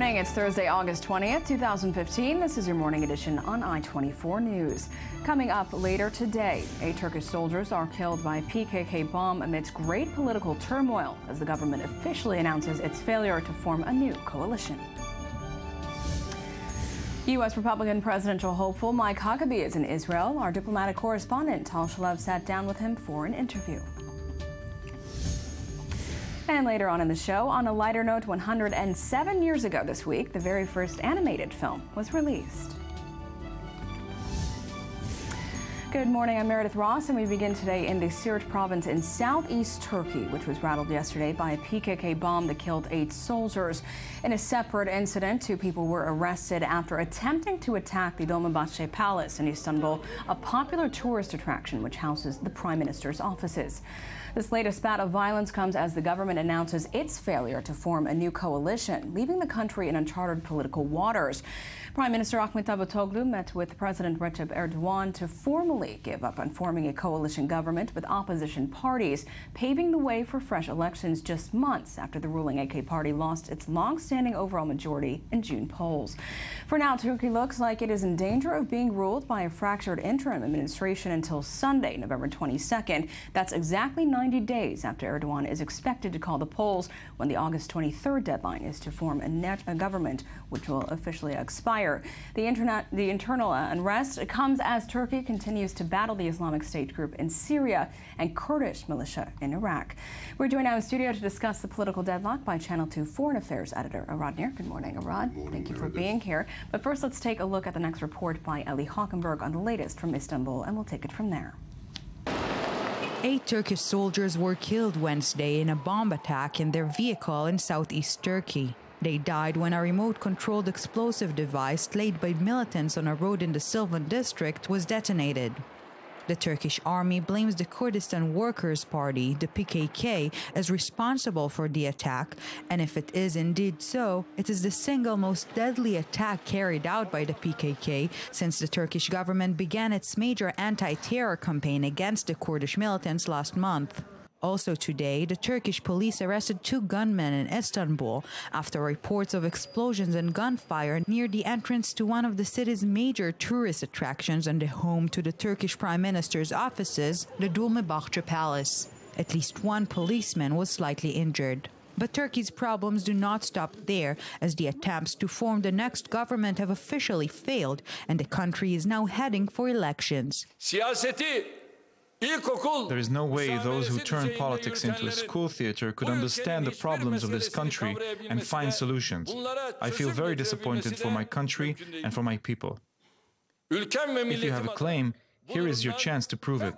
morning. It's Thursday, August 20th, 2015. This is your morning edition on I-24 News. Coming up later today, 8 Turkish soldiers are killed by a PKK bomb amidst great political turmoil as the government officially announces its failure to form a new coalition. U.S. Republican presidential hopeful Mike Huckabee is in Israel. Our diplomatic correspondent Tal Shalev sat down with him for an interview. And later on in the show, on a lighter note, 107 years ago this week, the very first animated film was released. Good morning, I'm Meredith Ross, and we begin today in the Siirt province in southeast Turkey, which was rattled yesterday by a PKK bomb that killed 8 soldiers. In a separate incident, 2 people were arrested after attempting to attack the Dolmabahce Palace in Istanbul, a popular tourist attraction which houses the Prime Minister's offices. This latest bout of violence comes as the government announces its failure to form a new coalition, leaving the country in uncharted political waters. Prime Minister Ahmet Davutoglu met with President Recep Erdogan to formally give up on forming a coalition government with opposition parties, paving the way for fresh elections just months after the ruling AK party lost its long-standing overall majority in June polls. For now, Turkey looks like it is in danger of being ruled by a fractured interim administration until Sunday, November 22nd. That's exactly 90 days after Erdogan is expected to call the polls, when the August 23rd deadline is to form a government which will officially expire. The internal unrest comes as Turkey continues to battle the Islamic State group in Syria and Kurdish militia in Iraq. We're joined now in studio to discuss the political deadlock by Channel 2 Foreign Affairs editor Arad Nir. Good morning, Arad. Thank you for being here. But first, let's take a look at the next report by Eli Hockenberg on the latest from Istanbul, and we'll take it from there. 8 Turkish soldiers were killed Wednesday in a bomb attack in their vehicle in southeast Turkey. They died when a remote-controlled explosive device laid by militants on a road in the Silvan district was detonated. The Turkish army blames the Kurdistan Workers' Party, the PKK, as responsible for the attack, and if it is indeed so, it is the single most deadly attack carried out by the PKK since the Turkish government began its major anti-terror campaign against the Kurdish militants last month. Also today, the Turkish police arrested 2 gunmen in Istanbul after reports of explosions and gunfire near the entrance to one of the city's major tourist attractions and the home to the Turkish Prime Minister's offices, the Dolmabahce Palace. At least 1 policeman was slightly injured. But Turkey's problems do not stop there, as the attempts to form the next government have officially failed, and the country is now heading for elections. There is no way those who turn politics into a school theater could understand the problems of this country and find solutions. I feel very disappointed for my country and for my people. If you have a claim, here is your chance to prove it.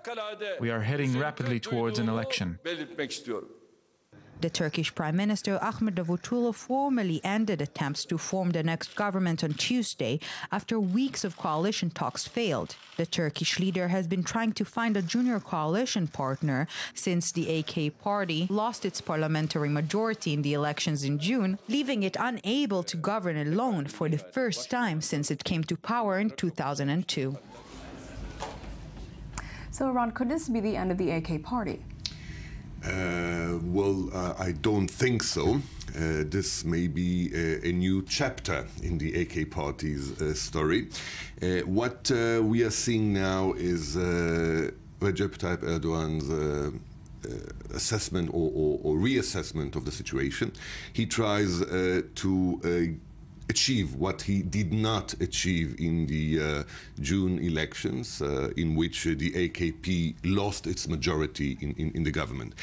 We are heading rapidly towards an election. The Turkish Prime Minister Ahmet Davutoglu formally ended attempts to form the next government on Tuesday after weeks of coalition talks failed. The Turkish leader has been trying to find a junior coalition partner since the AK party lost its parliamentary majority in the elections in June, leaving it unable to govern alone for the first time since it came to power in 2002. So, Iran, could this be the end of the AK party? I don't think so. This may be a new chapter in the AK party's story. What we are seeing now is Recep Tayyip Erdogan's assessment or reassessment of the situation. He tries to achieve what he did not achieve in the June elections, in which the AKP lost its majority in the government.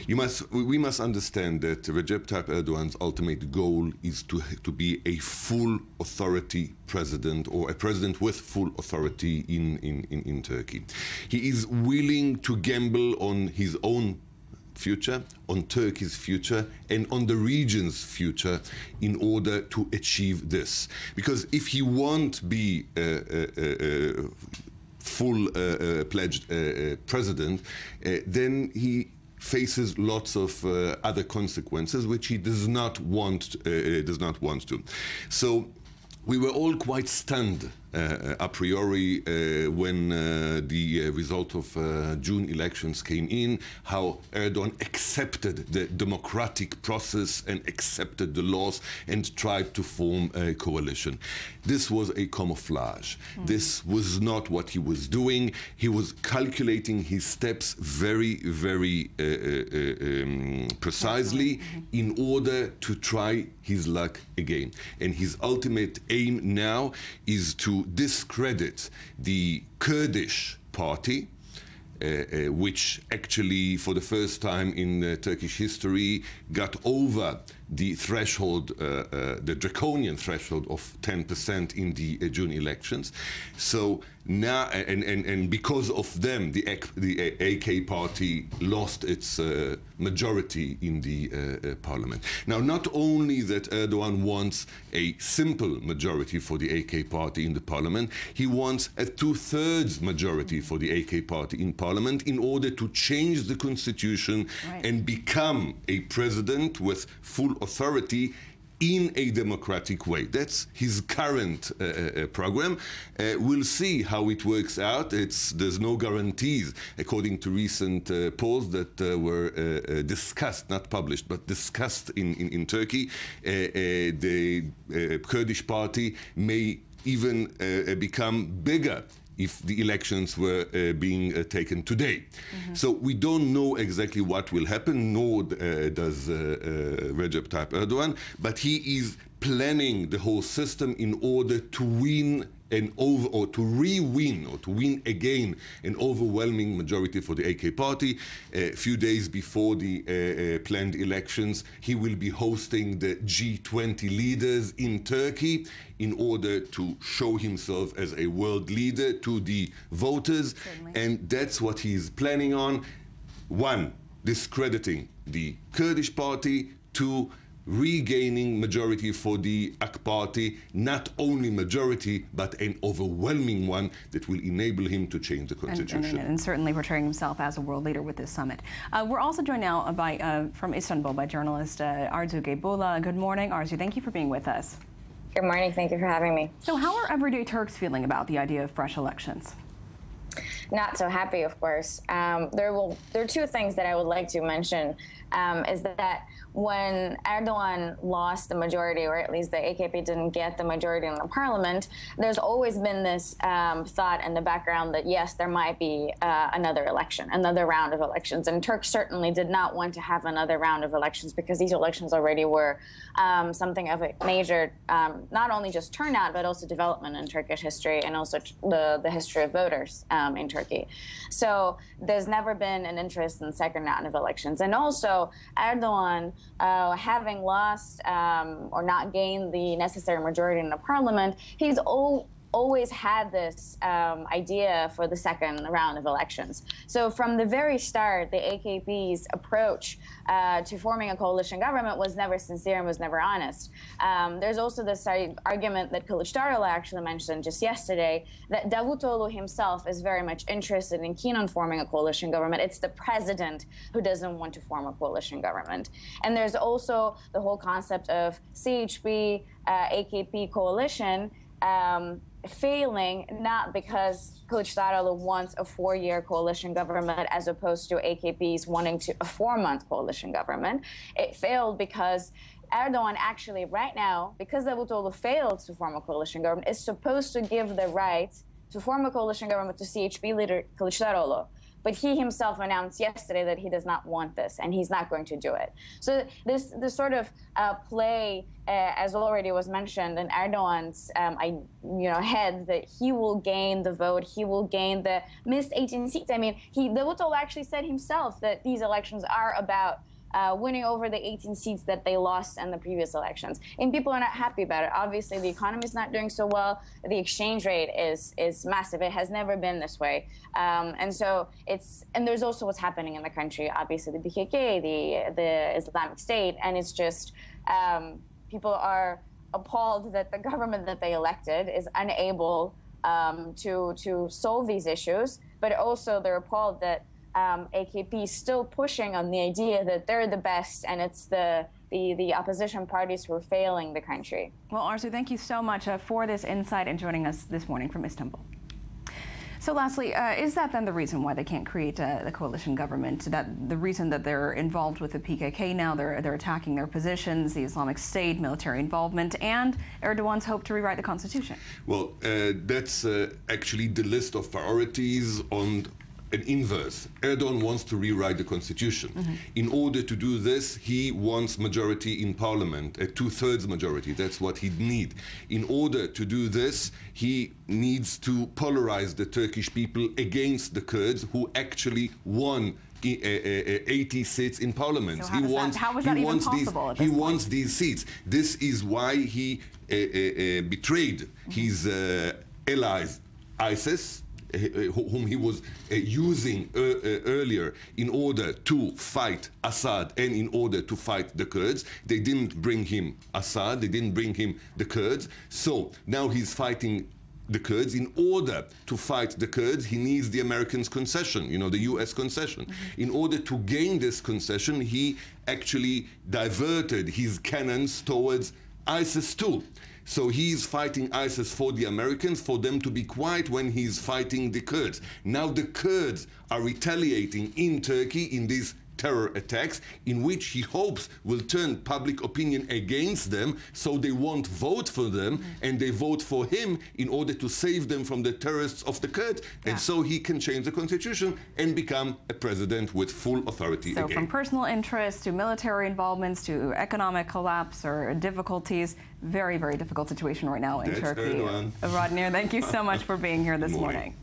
We must understand that Recep Tayyip Erdogan's ultimate goal is to be a full authority president, or a president with full authority in Turkey. He is willing to gamble on his own future, on Turkey's future, and on the region's future in order to achieve this. Because if he won't be a full-pledged president, then he faces lots of other consequences which he does not want to. So we were all quite stunned a priori when the result of June elections came in, how Erdogan accepted the democratic process and accepted the laws and tried to form a coalition. This was a camouflage. This was not what he was doing. He was calculating his steps very, very precisely in order to try his luck again. And his ultimate aim now is to discredit the Kurdish party, which actually, for the first time in Turkish history, got over the threshold, the draconian threshold of 10% in the June elections. So now, and because of them, the AK party lost its majority in the parliament. Now, not only that Erdogan wants a simple majority for the AK party in the parliament, he wants a 2/3 majority for the AK party in parliament in order to change the constitution and become a president with full authority in a democratic way. That's his current program. We'll see how it works out. There's no guarantees, according to recent polls that were discussed, not published, but discussed in Turkey. The Kurdish party may even become bigger if the elections were being taken today. So we don't know exactly what will happen, nor does Recep Tayyip Erdogan, but he is planning the whole system in order to win or to re-win, or to win again an overwhelming majority for the AK party. A few days before the planned elections, he will be hosting the G20 leaders in Turkey in order to show himself as a world leader to the voters. Certainly. And that's what he's planning on. One, discrediting the Kurdish party. Two, regaining majority for the AK party, not only majority, but an overwhelming one that will enable him to change the constitution. And certainly portraying himself as a world leader with this summit. We're also joined now by, from Istanbul by journalist Arzu Gebula. Good morning, Arzu. Thank you for being with us. Good morning. Thank you for having me. So how are everyday Turks feeling about the idea of fresh elections? Not so happy, of course. There are two things that I would like to mention. Is that when Erdogan lost the majority, or at least the AKP didn't get the majority in the parliament, there's always been this thought in the background that, yes, there might be another election, another round of elections. And Turks certainly did not want to have another round of elections because these elections already were something of a major, not only just turnout, but also development in Turkish history and also the history of voters in Turkey. So there's never been an interest in the second round of elections. And also Erdogan, having lost or not gained the necessary majority in the parliament, he's always had this idea for the second round of elections. So from the very start, the AKP's approach to forming a coalition government was never sincere and was never honest. There's also this argument that Kılıçdaroğlu actually mentioned just yesterday, that Davutoğlu himself is very much interested and keen on forming a coalition government. It's the president who doesn't want to form a coalition government. And there's also the whole concept of CHP, AKP coalition, failing not because Kılıçdaroğlu wants a 4-year coalition government as opposed to AKP's wanting a 4-month coalition government. It failed because Erdogan actually right now, because Davutoğlu failed to form a coalition government, is supposed to give the right to form a coalition government to CHP leader Kılıçdaroğlu. But he himself announced yesterday that he does not want this, and he's not going to do it. So this sort of play, as already was mentioned, in Erdogan's head, that he will gain the vote, he will gain the missed 18 seats. I mean, Davutoğlu actually said himself that these elections are about winning over the 18 seats that they lost in the previous elections. And people are not happy about it. Obviously, the economy is not doing so well. The exchange rate is massive. It has never been this way. And there's also what's happening in the country. Obviously, the PKK, the Islamic State, and it's just people are appalled that the government that they elected is unable to solve these issues, but also they're appalled that AKP still pushing on the idea that they're the best and it's the opposition parties who are failing the country. Well, Arzu, thank you so much for this insight and joining us this morning from Istanbul. So lastly, is that then the reason why they can't create the coalition government? That the reason that they're involved with the PKK now, they're attacking their positions, the Islamic State, military involvement, and Erdogan's hope to rewrite the constitution? Well, that's actually the list of priorities on an inverse. Erdogan wants to rewrite the constitution. In order to do this, he wants majority in parliament, a two-thirds majority. That's what he'd need. In order to do this, he needs to polarize the Turkish people against the Kurds, who actually won 80 seats in parliament. So how was that even possible? He wants these seats. This is why he betrayed his allies, ISIS, whom he was using earlier in order to fight Assad and in order to fight the Kurds. They didn't bring him Assad, they didn't bring him the Kurds. So now he's fighting the Kurds. In order to fight the Kurds, he needs the Americans' concession, you know, the U.S. concession. In order to gain this concession, he actually diverted his cannons towards ISIS too. So he's fighting ISIS for the Americans, for them to be quiet when he's fighting the Kurds. Now the Kurds are retaliating in Turkey in these terror attacks, in which he hopes will turn public opinion against them, so they won't vote for them, and they vote for him in order to save them from the terrorists of the Kurds, and so he can change the constitution and become a president with full authority again. So from personal interests to military involvements to economic collapse or difficulties, very, very difficult situation right now in Turkey. Rodnir, thank you so much for being here this morning.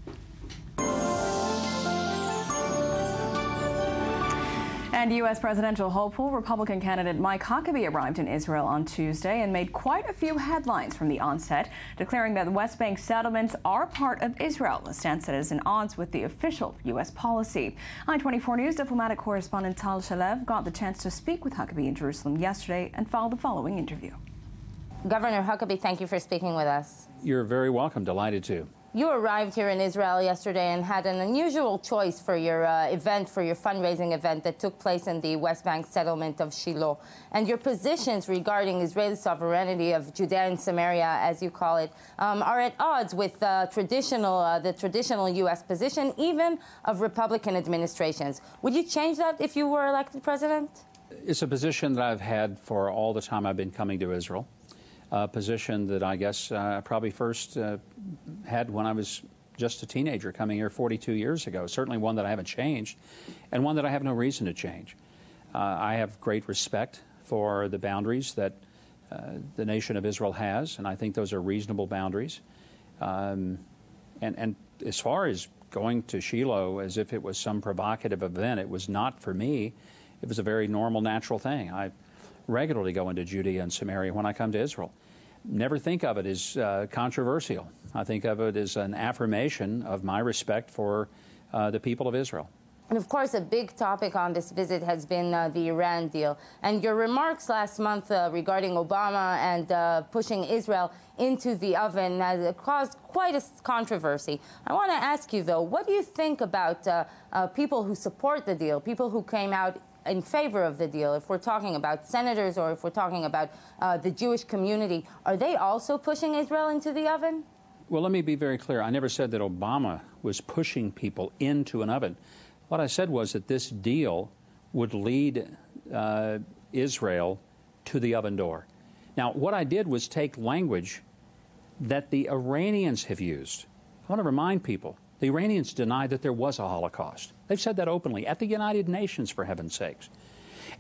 And U.S. presidential hopeful Republican candidate Mike Huckabee arrived in Israel on Tuesday and made quite a few headlines from the onset, declaring that the West Bank settlements are part of Israel, a stance that is in odds with the official U.S. policy. I-24 News diplomatic correspondent Tal Shalev got the chance to speak with Huckabee in Jerusalem yesterday and filed the following interview. Governor Huckabee, thank you for speaking with us. You're very welcome. Delighted to. You arrived here in Israel yesterday and had an unusual choice for your event, for your fundraising event that took place in the West Bank settlement of Shiloh. And your positions regarding Israeli sovereignty of Judea and Samaria, as you call it, are at odds with the traditional U.S. position, even of Republican administrations. Would you change that if you were elected president? It's a position that I've had for all the time I've been coming to Israel. A position that I guess I probably first had when I was just a teenager coming here 42 years ago. Certainly one that I haven't changed, and one that I have no reason to change. I have great respect for the boundaries that the nation of Israel has, and I think those are reasonable boundaries. And as far as going to Shiloh as if it was some provocative event, it was not for me. It was a very normal, natural thing. I regularly go into Judea and Samaria when I come to Israel. Never think of it as controversial. I think of it as an affirmation of my respect for the people of Israel. And of course, a big topic on this visit has been the Iran deal. And your remarks last month regarding Obama and pushing Israel into the oven has caused quite a controversy. I want to ask you, though, what do you think about people who support the deal, people who came out in favor of the deal? If we're talking about senators or if we're talking about the Jewish community, are they also pushing Israel into the oven? Well, let me be very clear. I never said that Obama was pushing people into an oven. What I said was that this deal would lead Israel to the oven door. Now, what I did was take language that the Iranians have used. I want to remind people, the Iranians denied that there was a Holocaust. They've said that openly at the United Nations, for heaven's sakes.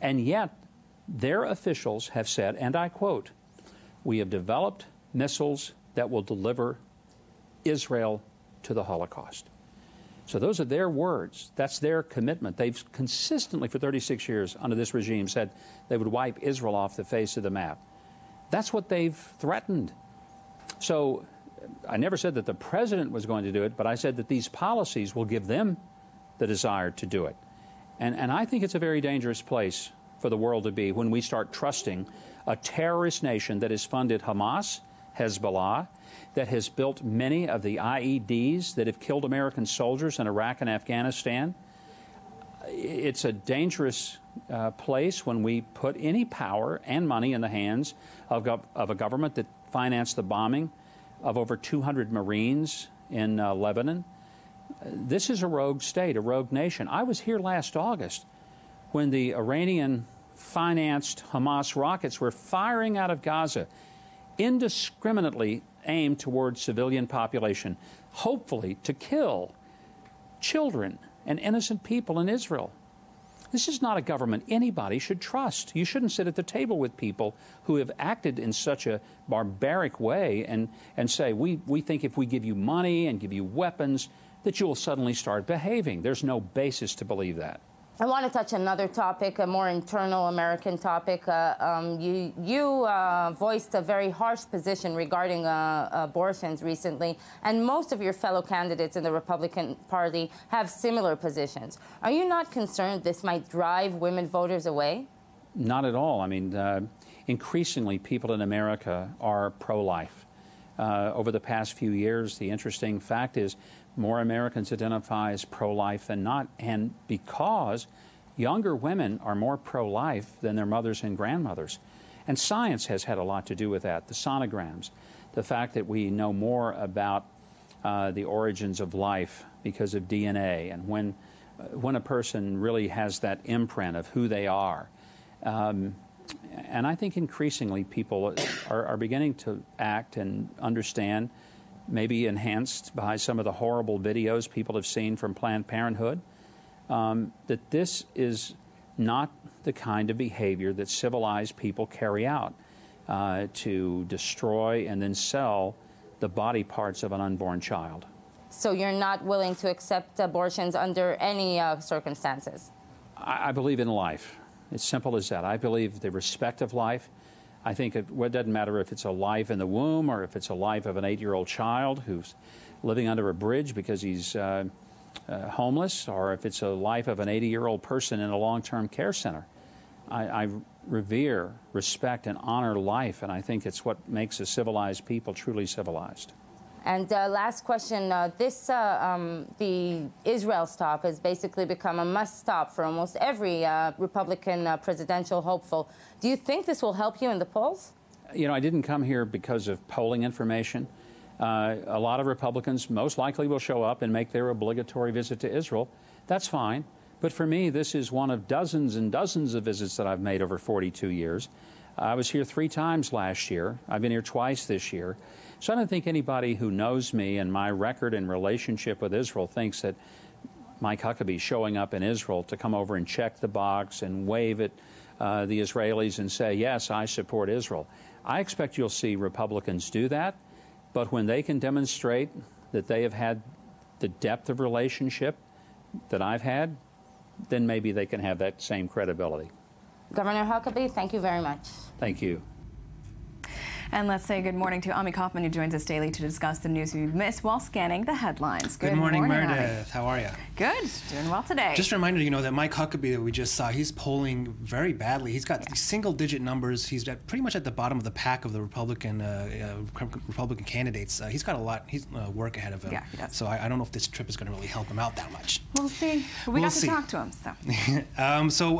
And yet, their officials have said, and I quote, "We have developed missiles that will deliver Israel to the Holocaust." So those are their words. That's their commitment. They've consistently, for 36 years under this regime, said they would wipe Israel off the face of the map. That's what they've threatened. So I never said that the president was going to do it, but I said that these policies will give them the desire to do it. And I think it's a very dangerous place for the world to be when we start trusting a terrorist nation that has funded Hamas, Hezbollah, that has built many of the IEDs that have killed American soldiers in Iraq and Afghanistan. it's a dangerous place when we put any power and money in the hands of a government that financed the bombing of over 200 Marines in Lebanon. This is a rogue state, a rogue nation. I was here last August when the Iranian-financed Hamas rockets were firing out of Gaza, indiscriminately aimed towards civilian population, hopefully to kill children and innocent people in Israel. This is not a government anybody should trust. You shouldn't sit at the table with people who have acted in such a barbaric way and say, we think if we give you money and give you weapons, that you'll suddenly start behaving. There's no basis to believe that. I want to touch another topic, a more internal American topic. You voiced a very harsh position regarding abortions recently, and most of your fellow candidates in the Republican Party have similar positions. Are you not concerned this might drive women voters away? Not at all. I mean, increasingly people in America are pro-life. Over the past few years, the interesting fact is more Americans identify as pro-life than not, and because younger women are more pro-life than their mothers and grandmothers. And science has had a lot to do with that, the sonograms, the fact that we know more about the origins of life because of DNA, and when a person really has that imprint of who they are. And I think increasingly people are beginning to act and understand, maybe enhanced by some of the horrible videos people have seen from Planned Parenthood, that this is not the kind of behavior that civilized people carry out to destroy and then sell the body parts of an unborn child. So you're not willing to accept abortions under any circumstances? I believe in life. It's simple as that. I believe the respect of life. I think it doesn't matter if it's a life in the womb or if it's a life of an 8-year-old child who's living under a bridge because he's homeless, or if it's a life of an 80-year-old person in a long-term care center. I revere, respect, and honor life, and I think it's what makes a civilized people truly civilized. And last question, the Israel stop has basically become a must-stop for almost every Republican presidential hopeful. Do you think this will help you in the polls? You know, I didn't come here because of polling information. A lot of Republicans most likely will show up and make their obligatory visit to Israel. That's fine. But for me, this is one of dozens and dozens of visits that I've made over 42 years. I was here 3 times last year. I've been here twice this year. So I don't think anybody who knows me and my record and relationship with Israel thinks that Mike Huckabee showing up in Israel to come over and check the box and wave at the Israelis and say, yes, I support Israel. I expect you'll see Republicans do that, but when they can demonstrate that they have had the depth of relationship that I've had, then maybe they can have that same credibility. Governor Huckabee, thank you very much. Thank you. And let's say good morning to Ami Kaufman, who joins us daily to discuss the news we've missed while scanning the headlines. Good morning, Meredith. How are you? Good. Doing well today. Just a reminder, you know, that Mike Huckabee that we just saw, he's polling very badly. He's got these single-digit numbers. He's pretty much at the bottom of the pack of the Republican candidates. He's got a lot work ahead of him. Yeah, he does. So I don't know if this trip is going to really help him out that much. We'll see. We got to talk to him. So,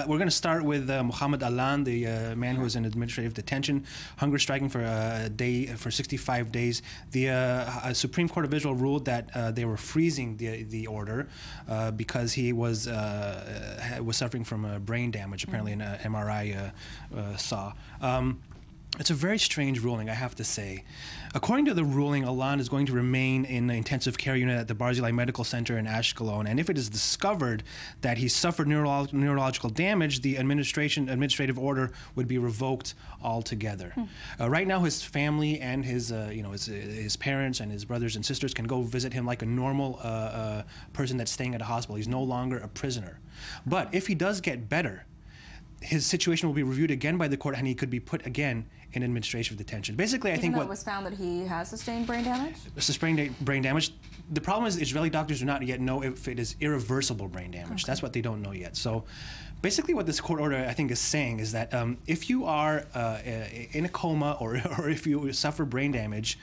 we're going to start with Mohammed Alan, the man who was in administrative detention, hunger striking for 65 days. The Supreme Court of Israel ruled that they were freezing the order because he was suffering from brain damage. Apparently, an MRI saw. It's a very strange ruling, I have to say. According to the ruling, Alan is going to remain in the intensive care unit at the Barzilai Medical Center in Ashkelon, and if it is discovered that he suffered neurological damage, the administrative order would be revoked altogether. Right now, his family and his parents and his brothers and sisters can go visit him like a normal person that's staying at a hospital. He's no longer a prisoner. But if he does get better, his situation will be reviewed again by the court, and he could be put again in administrative detention. Basically, I think what it was found that he has sustained brain damage. Sustained brain damage. The problem is Israeli doctors do not yet know if it is irreversible brain damage. Okay. That's what they don't know yet. So, basically, what this court order I think is saying is that if you are in a coma or if you suffer brain damage,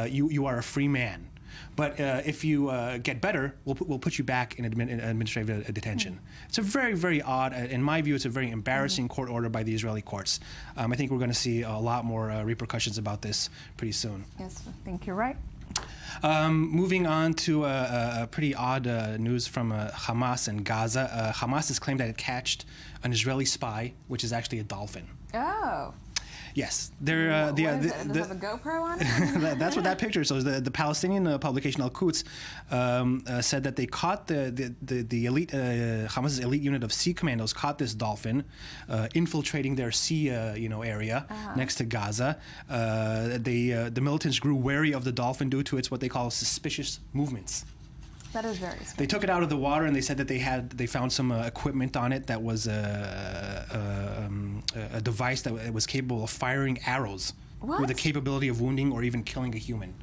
you are a free man. but if you get better, we'll put you back in administrative detention. It's a very, very odd, in my view, it's a very embarrassing court order by the Israeli courts. I think we're going to see a lot more repercussions about this pretty soon. Yes, I think you're right. Moving on to pretty odd news from Hamas and Gaza. Hamas has claimed that it catched an Israeli spy, which is actually a dolphin. Oh. Yes, Does it have a GoPro on it? That's what that picture shows. The Palestinian publication Al Quds said that they caught the elite Hamas's elite unit of sea commandos caught this dolphin infiltrating their sea area next to Gaza. The militants grew wary of the dolphin due to its what they call suspicious movements. That is very suspicious. They took it out of the water and they said that they found some equipment on it that was a device that was capable of firing arrows with the capability of wounding or even killing a human.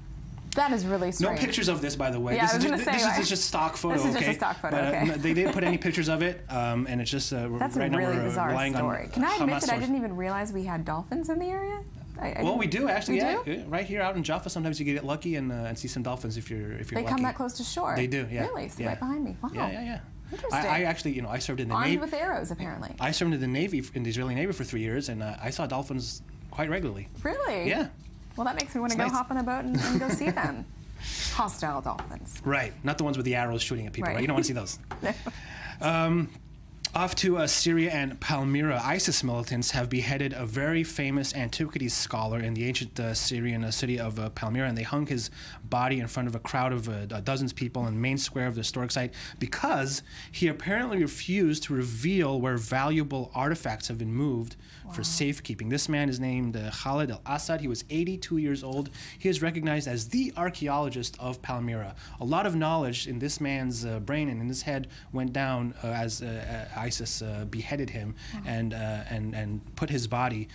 That is really strange. No pictures of this, by the way. Yeah, this is just stock photo. This is just a stock photo. But, they didn't put any pictures of it, and it's just that's right a really now we're bizarre relying story. on Can I admit Hamas that I didn't even realize we had dolphins in the area? Well, we do actually. We do? Right here out in Jaffa, sometimes you get lucky and see some dolphins if you're lucky. They come that close to shore. They do. Yeah. Really? So right behind me. Wow. Yeah. Interesting. I actually, I served in the Navy. Armed with arrows, apparently. I served in the Navy, in the Israeli Navy for 3 years, and I saw dolphins quite regularly. Really? Yeah. Well, that makes me want to go hop on a boat and go see them. Hostile dolphins. Right. Not the ones with the arrows shooting at people, right? You don't want to see those. No. Off to Syria and Palmyra, ISIS militants have beheaded a very famous antiquities scholar in the ancient Syrian city of Palmyra, and they hung his body in front of a crowd of dozens of people in the main square of the historic site because he apparently refused to reveal where valuable artifacts have been moved for safekeeping. This man is named Khalid al-Assad. He was 82 years old. He is recognized as the archaeologist of Palmyra. A lot of knowledge in this man's brain and in his head went down as ISIS beheaded him and put his body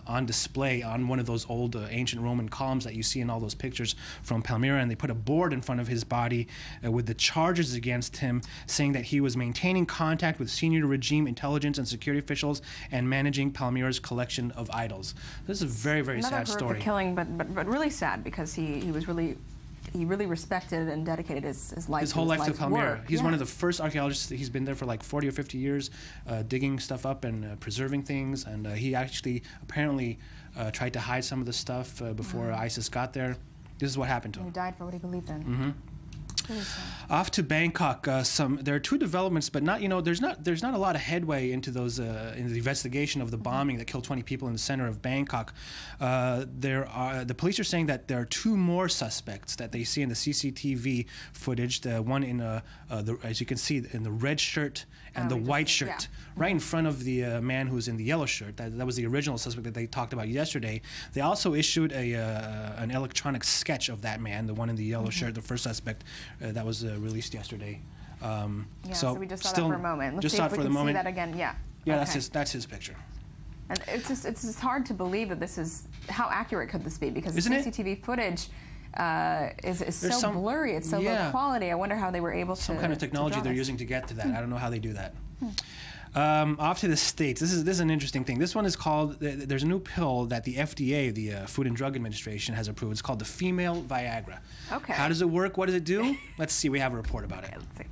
on display on one of those old ancient Roman columns that you see in all those pictures from Palmyra, and they put a board in front of his body with the charges against him, saying that he was maintaining contact with senior regime intelligence and security officials and managing Palmyra's collection of idols. This is a very, very sad story. Another killing, but really sad because he really respected and dedicated his life. His whole life to Palmyra. Work. He's one of the first archaeologists. He's been there for like 40 or 50 years, digging stuff up and preserving things. And he actually apparently tried to hide some of the stuff before ISIS got there. This is what happened to him. He died for what he believed in. Mm-hmm. Off to Bangkok. There are two developments, but there's not a lot of headway into those in the investigation of the bombing that killed 20 people in the center of Bangkok. The police are saying that there are 2 more suspects that they see in the CCTV footage. The one in as you can see in the red shirt and the white shirt, right in front of the man who's in the yellow shirt. That was the original suspect that they talked about yesterday. They also issued an electronic sketch of that man, the one in the yellow shirt, the first suspect. That was released yesterday. So we just saw that for a moment. Let's see if we can see that again. Yeah. Yeah, okay. That's his picture. And it's just hard to believe that this is, how accurate could this be? Because the CCTV footage is so blurry, it's so low quality. I wonder how they were able to. Some kind of technology they're using to get to that. I don't know how they do that. Off to the States. This is an interesting thing. This one is called, there's a new pill that the FDA, the Food and Drug Administration, has approved. It's called the female Viagra. Okay. How does it work? What does it do? Let's see. We have a report about it. Okay, let's see.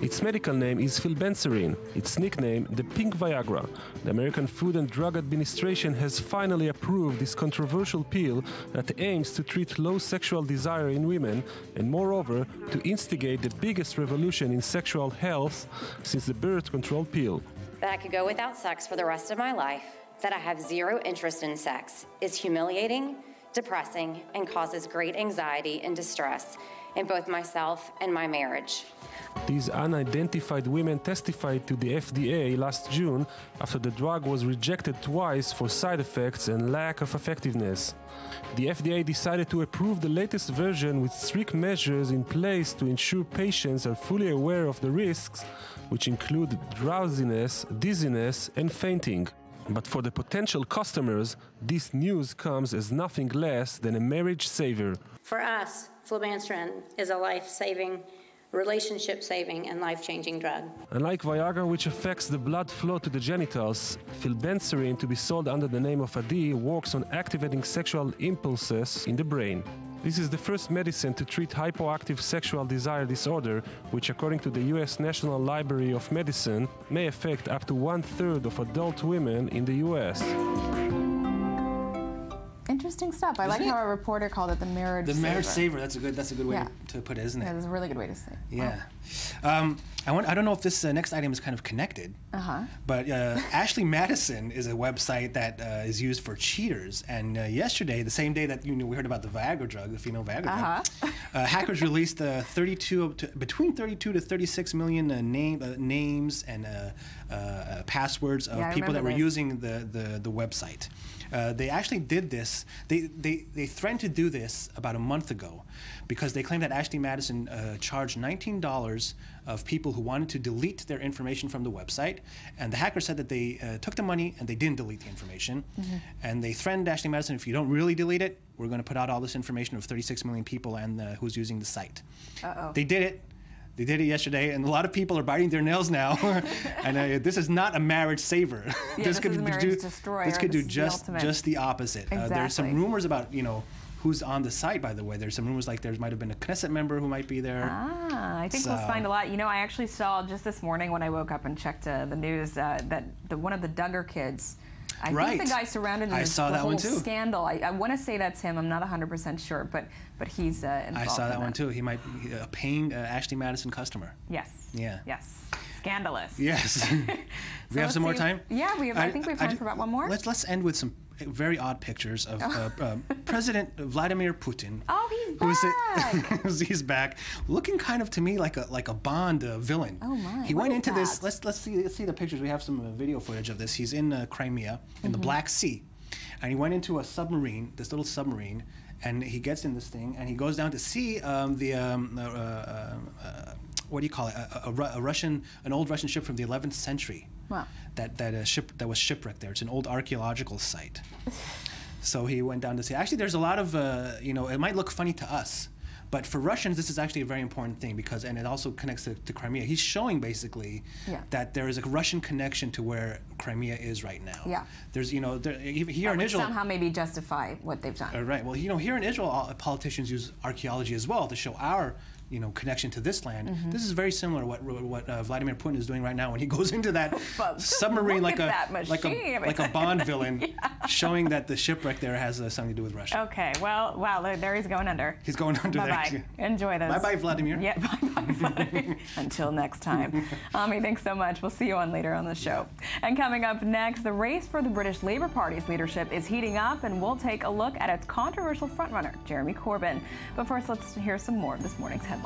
Its medical name is filbenserine. Its nickname, the Pink Viagra. The American Food and Drug Administration has finally approved this controversial pill that aims to treat low sexual desire in women and, moreover, to instigate the biggest revolution in sexual health since the birth control pill. That I could go without sex for the rest of my life, that I have zero interest in sex, is humiliating, depressing, and causes great anxiety and distress in both myself and my marriage. These unidentified women testified to the FDA last June after the drug was rejected twice for side effects and lack of effectiveness. The FDA decided to approve the latest version with strict measures in place to ensure patients are fully aware of the risks, which include drowsiness, dizziness, and fainting. But for the potential customers, this news comes as nothing less than a marriage saver. For us, flibanserin is a life-saving, relationship-saving, and life-changing drug. Unlike Viagra, which affects the blood flow to the genitals, filbenserine, to be sold under the name of AD, works on activating sexual impulses in the brain. This is the first medicine to treat hypoactive sexual desire disorder, which according to the U.S. National Library of Medicine may affect up to 1/3 of adult women in the U.S. Interesting stuff. I like how our reporter called it the marriage saver. The marriage saver. That's a good way to put it, isn't it? Yeah, that's a really good way to say it. Yeah. I don't know if this next item is kind of connected, but Ashley Madison is a website that is used for cheaters. And yesterday, the same day that we heard about the Viagra drug, the female Viagra drug, hackers released between 32 to 36 million names and passwords of people that were using the website. They actually did this. They threatened to do this about a month ago because they claimed that Ashley Madison charged $19 of people who wanted to delete their information from the website. And the hacker said that they took the money and they didn't delete the information. And they threatened Ashley Madison, if you don't really delete it, we're going to put out all this information of 36 million people and who's using the site. They did it. They did it yesterday, and a lot of people are biting their nails now. And this is not a marriage saver. Yeah, this is a marriage destroyer. This could do just the opposite. Exactly. There's some rumors about who's on the site. By the way, there's some rumors like there might have been a Knesset member who might be there. I think we'll find a lot. I actually saw just this morning when I woke up and checked the news that one of the Duggar kids. I think the guy surrounded in this whole scandal. I want to say that's him. I'm not 100% sure, but he's involved. I saw that one too. He might be a paying Ashley Madison customer. Yes. Yeah. Yes. Scandalous. Yes. We have some more time? Yeah, we have. I think we have time for about one more. Let's end with some very odd pictures of President Vladimir Putin. Oh, he's back. He's back, looking kind of to me like a Bond villain. Oh my! He went into this. Let's see the pictures. We have some video footage of this. He's in Crimea in the Black Sea, and he went into a submarine, this little submarine, and he gets in this thing and he goes down to see what do you call it? An old Russian ship from the 11th century. Wow. That ship that was shipwrecked there. It's an old archaeological site. So he went down to see. Actually, there's a lot of it might look funny to us, but for Russians, this is actually a very important thing and it also connects to Crimea. He's showing basically that there is a Russian connection to where Crimea is right now. Yeah. There's here in Israel somehow maybe justify what they've done. Right. Well, here in Israel, politicians use archaeology as well to show our connection to this land. This is very similar to what Vladimir Putin is doing right now when he goes into that submarine like a Bond villain, showing that the shipwreck there has something to do with Russia. Okay, well, wow, there he's going under. He's going under there. Bye-bye. Enjoy those. Bye-bye, Vladimir. Yeah, bye-bye, Vladimir. Until next time. Ami, thanks so much. We'll see you on later on the show. And coming up next, the race for the British Labour Party's leadership is heating up, and we'll take a look at its controversial frontrunner, Jeremy Corbyn. But first, let's hear some more of this morning's headlines.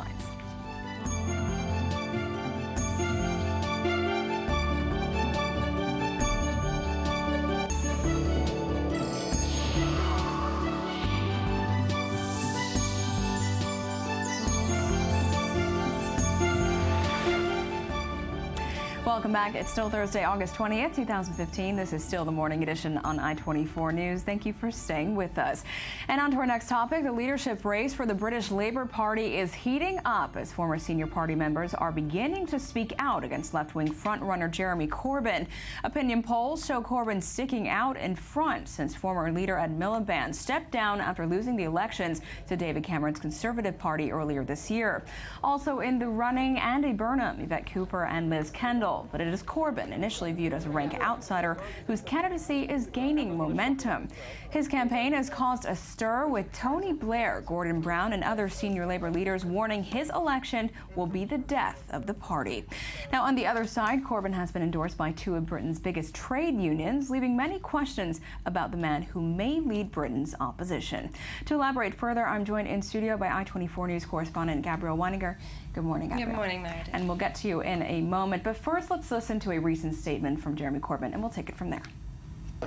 Welcome back. It's still Thursday, August 20th, 2015. This is still the morning edition on I-24 News. Thank you for staying with us. And on to our next topic. The leadership race for the British Labour Party is heating up as former senior party members are beginning to speak out against left-wing frontrunner Jeremy Corbyn. Opinion polls show Corbyn sticking out in front since former leader Ed Miliband stepped down after losing the elections to David Cameron's Conservative Party earlier this year. Also in the running, Andy Burnham, Yvette Cooper and Liz Kendall. But it is Corbyn, initially viewed as a rank outsider, whose candidacy is gaining momentum. His campaign has caused a stir with Tony Blair, Gordon Brown, and other senior Labour leaders warning his election will be the death of the party. Now, on the other side, Corbyn has been endorsed by two of Britain's biggest trade unions, leaving many questions about the man who may lead Britain's opposition. To elaborate further, I'm joined in studio by I-24 News correspondent Gabrielle Weininger. Good morning, Gabrielle. Good morning, Meredith. And we'll get to you in a moment. But first, let's listen to a recent statement from Jeremy Corbyn, and we'll take it from there.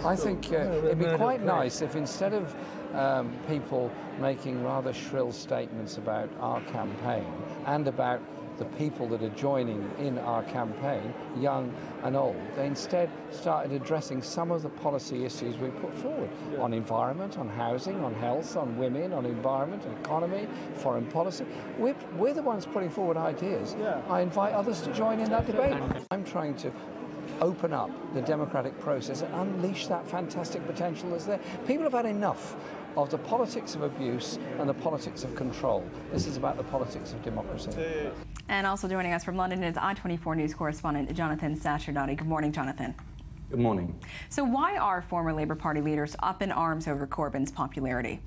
I think it'd be quite nice if instead of people making rather shrill statements about our campaign and about the people that are joining in our campaign, young and old, they instead started addressing some of the policy issues we put forward on environment, on housing, on health, on women, on environment, economy, foreign policy. We're the ones putting forward ideas. I invite others to join in that debate. I'm trying to open up the democratic process and unleash that fantastic potential that's there. People have had enough of the politics of abuse and the politics of control. This is about the politics of democracy. And also joining us from London is I24 News correspondent Jonathan Sacherdotty. Good morning, Jonathan. Good morning. So why are former Labour Party leaders up in arms over Corbyn's popularity?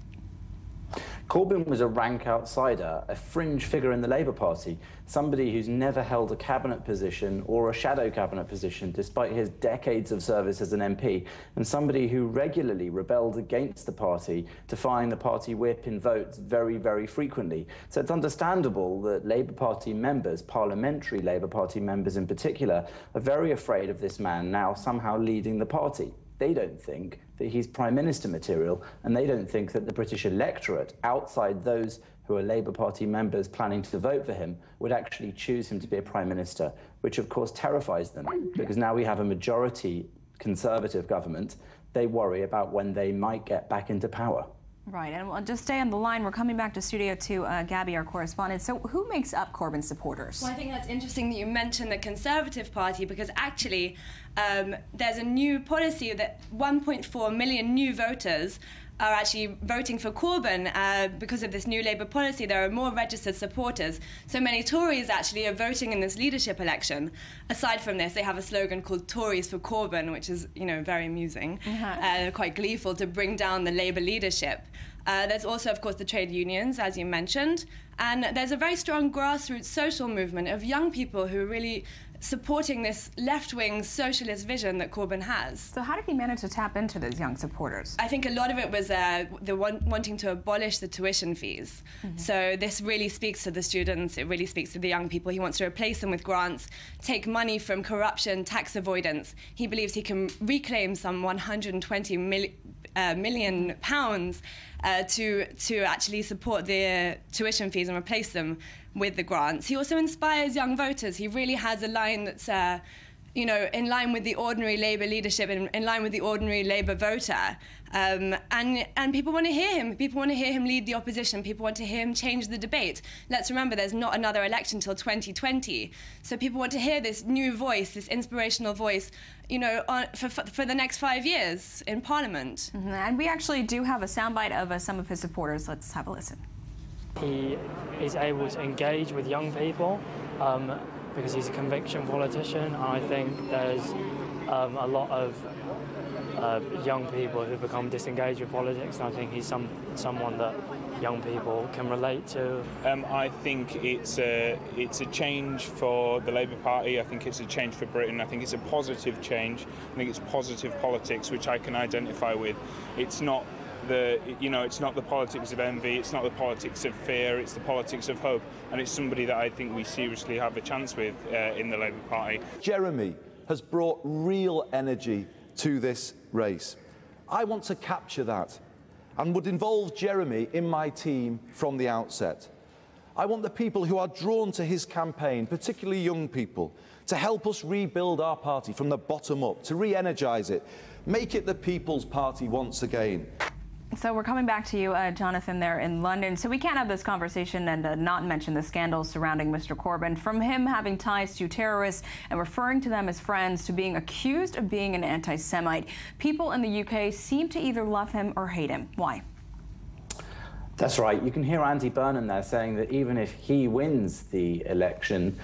Corbyn was a rank outsider, a fringe figure in the Labour Party, somebody who's never held a cabinet position or a shadow cabinet position despite his decades of service as an MP, and somebody who regularly rebelled against the party, defying the party whip in votes very, very frequently. So it's understandable that Labour Party members, parliamentary Labour Party members in particular, are very afraid of this man now somehow leading the party. They don't think that he's Prime Minister material, and they don't think that the British electorate, outside those who are Labour Party members planning to vote for him, would actually choose him to be a Prime Minister, which of course terrifies them, because now we have a majority Conservative government. They worry about when they might get back into power. Right, and we'll just stay on the line. We're coming back to studio to Gabby, our correspondent. So who makes up Corbyn's supporters? Well, I think that's interesting that you mentioned the Conservative Party, because actually there's a new policy that 1.4 million new voters are actually voting for Corbyn because of this new Labour policy. There are more registered supporters. So many Tories actually are voting in this leadership election. Aside from this, they have a slogan called Tories for Corbyn, which is, you know, very amusing, quite gleeful, to bring down the Labour leadership. There's also, of course, the trade unions, as you mentioned. And there's a very strong grassroots social movement of young people who are really supporting this left-wing socialist vision that Corbyn has. So how did he manage to tap into those young supporters? I think a lot of it was wanting to abolish the tuition fees. So this really speaks to the students, it really speaks to the young people. He wants to replace them with grants, take money from corruption, tax avoidance. He believes he can reclaim some 120 million pounds to actually support the tuition fees and replace them with the grants. He also inspires young voters. He really has a line that's, you know, in line with the ordinary Labour leadership, in line with the ordinary Labour voter. And people want to hear him. People want to hear him lead the opposition. People want to hear him change the debate. Let's remember, there's not another election till 2020. So people want to hear this new voice, this inspirational voice, you know, for the next 5 years in Parliament. And we actually do have a soundbite of some of his supporters. Let's have a listen. He is able to engage with young people because he's a conviction politician, and I think there's a lot of young people who've become disengaged with politics, and I think he's someone that young people can relate to. I think it's a change for the Labour Party. I think it's a change for Britain. I think it's a positive change. I think it's positive politics, which I can identify with. It's not it's not the politics of envy, it's not the politics of fear, it's the politics of hope, and it's somebody that I think we seriously have a chance with in the Labour Party. Jeremy has brought real energy to this race. I want to capture that and would involve Jeremy in my team from the outset. I want the people who are drawn to his campaign, particularly young people, to help us rebuild our party from the bottom up, to re-energise it, make it the People's Party once again. So we're coming back to you, Jonathan, there in London. So we can't have this conversation and not mention the scandals surrounding Mr. Corbyn, from him having ties to terrorists and referring to them as friends, to being accused of being an anti-Semite. People in the UK seem to either love him or hate him. Why? That's right. You can hear Andy Burnham there saying that even if he wins the election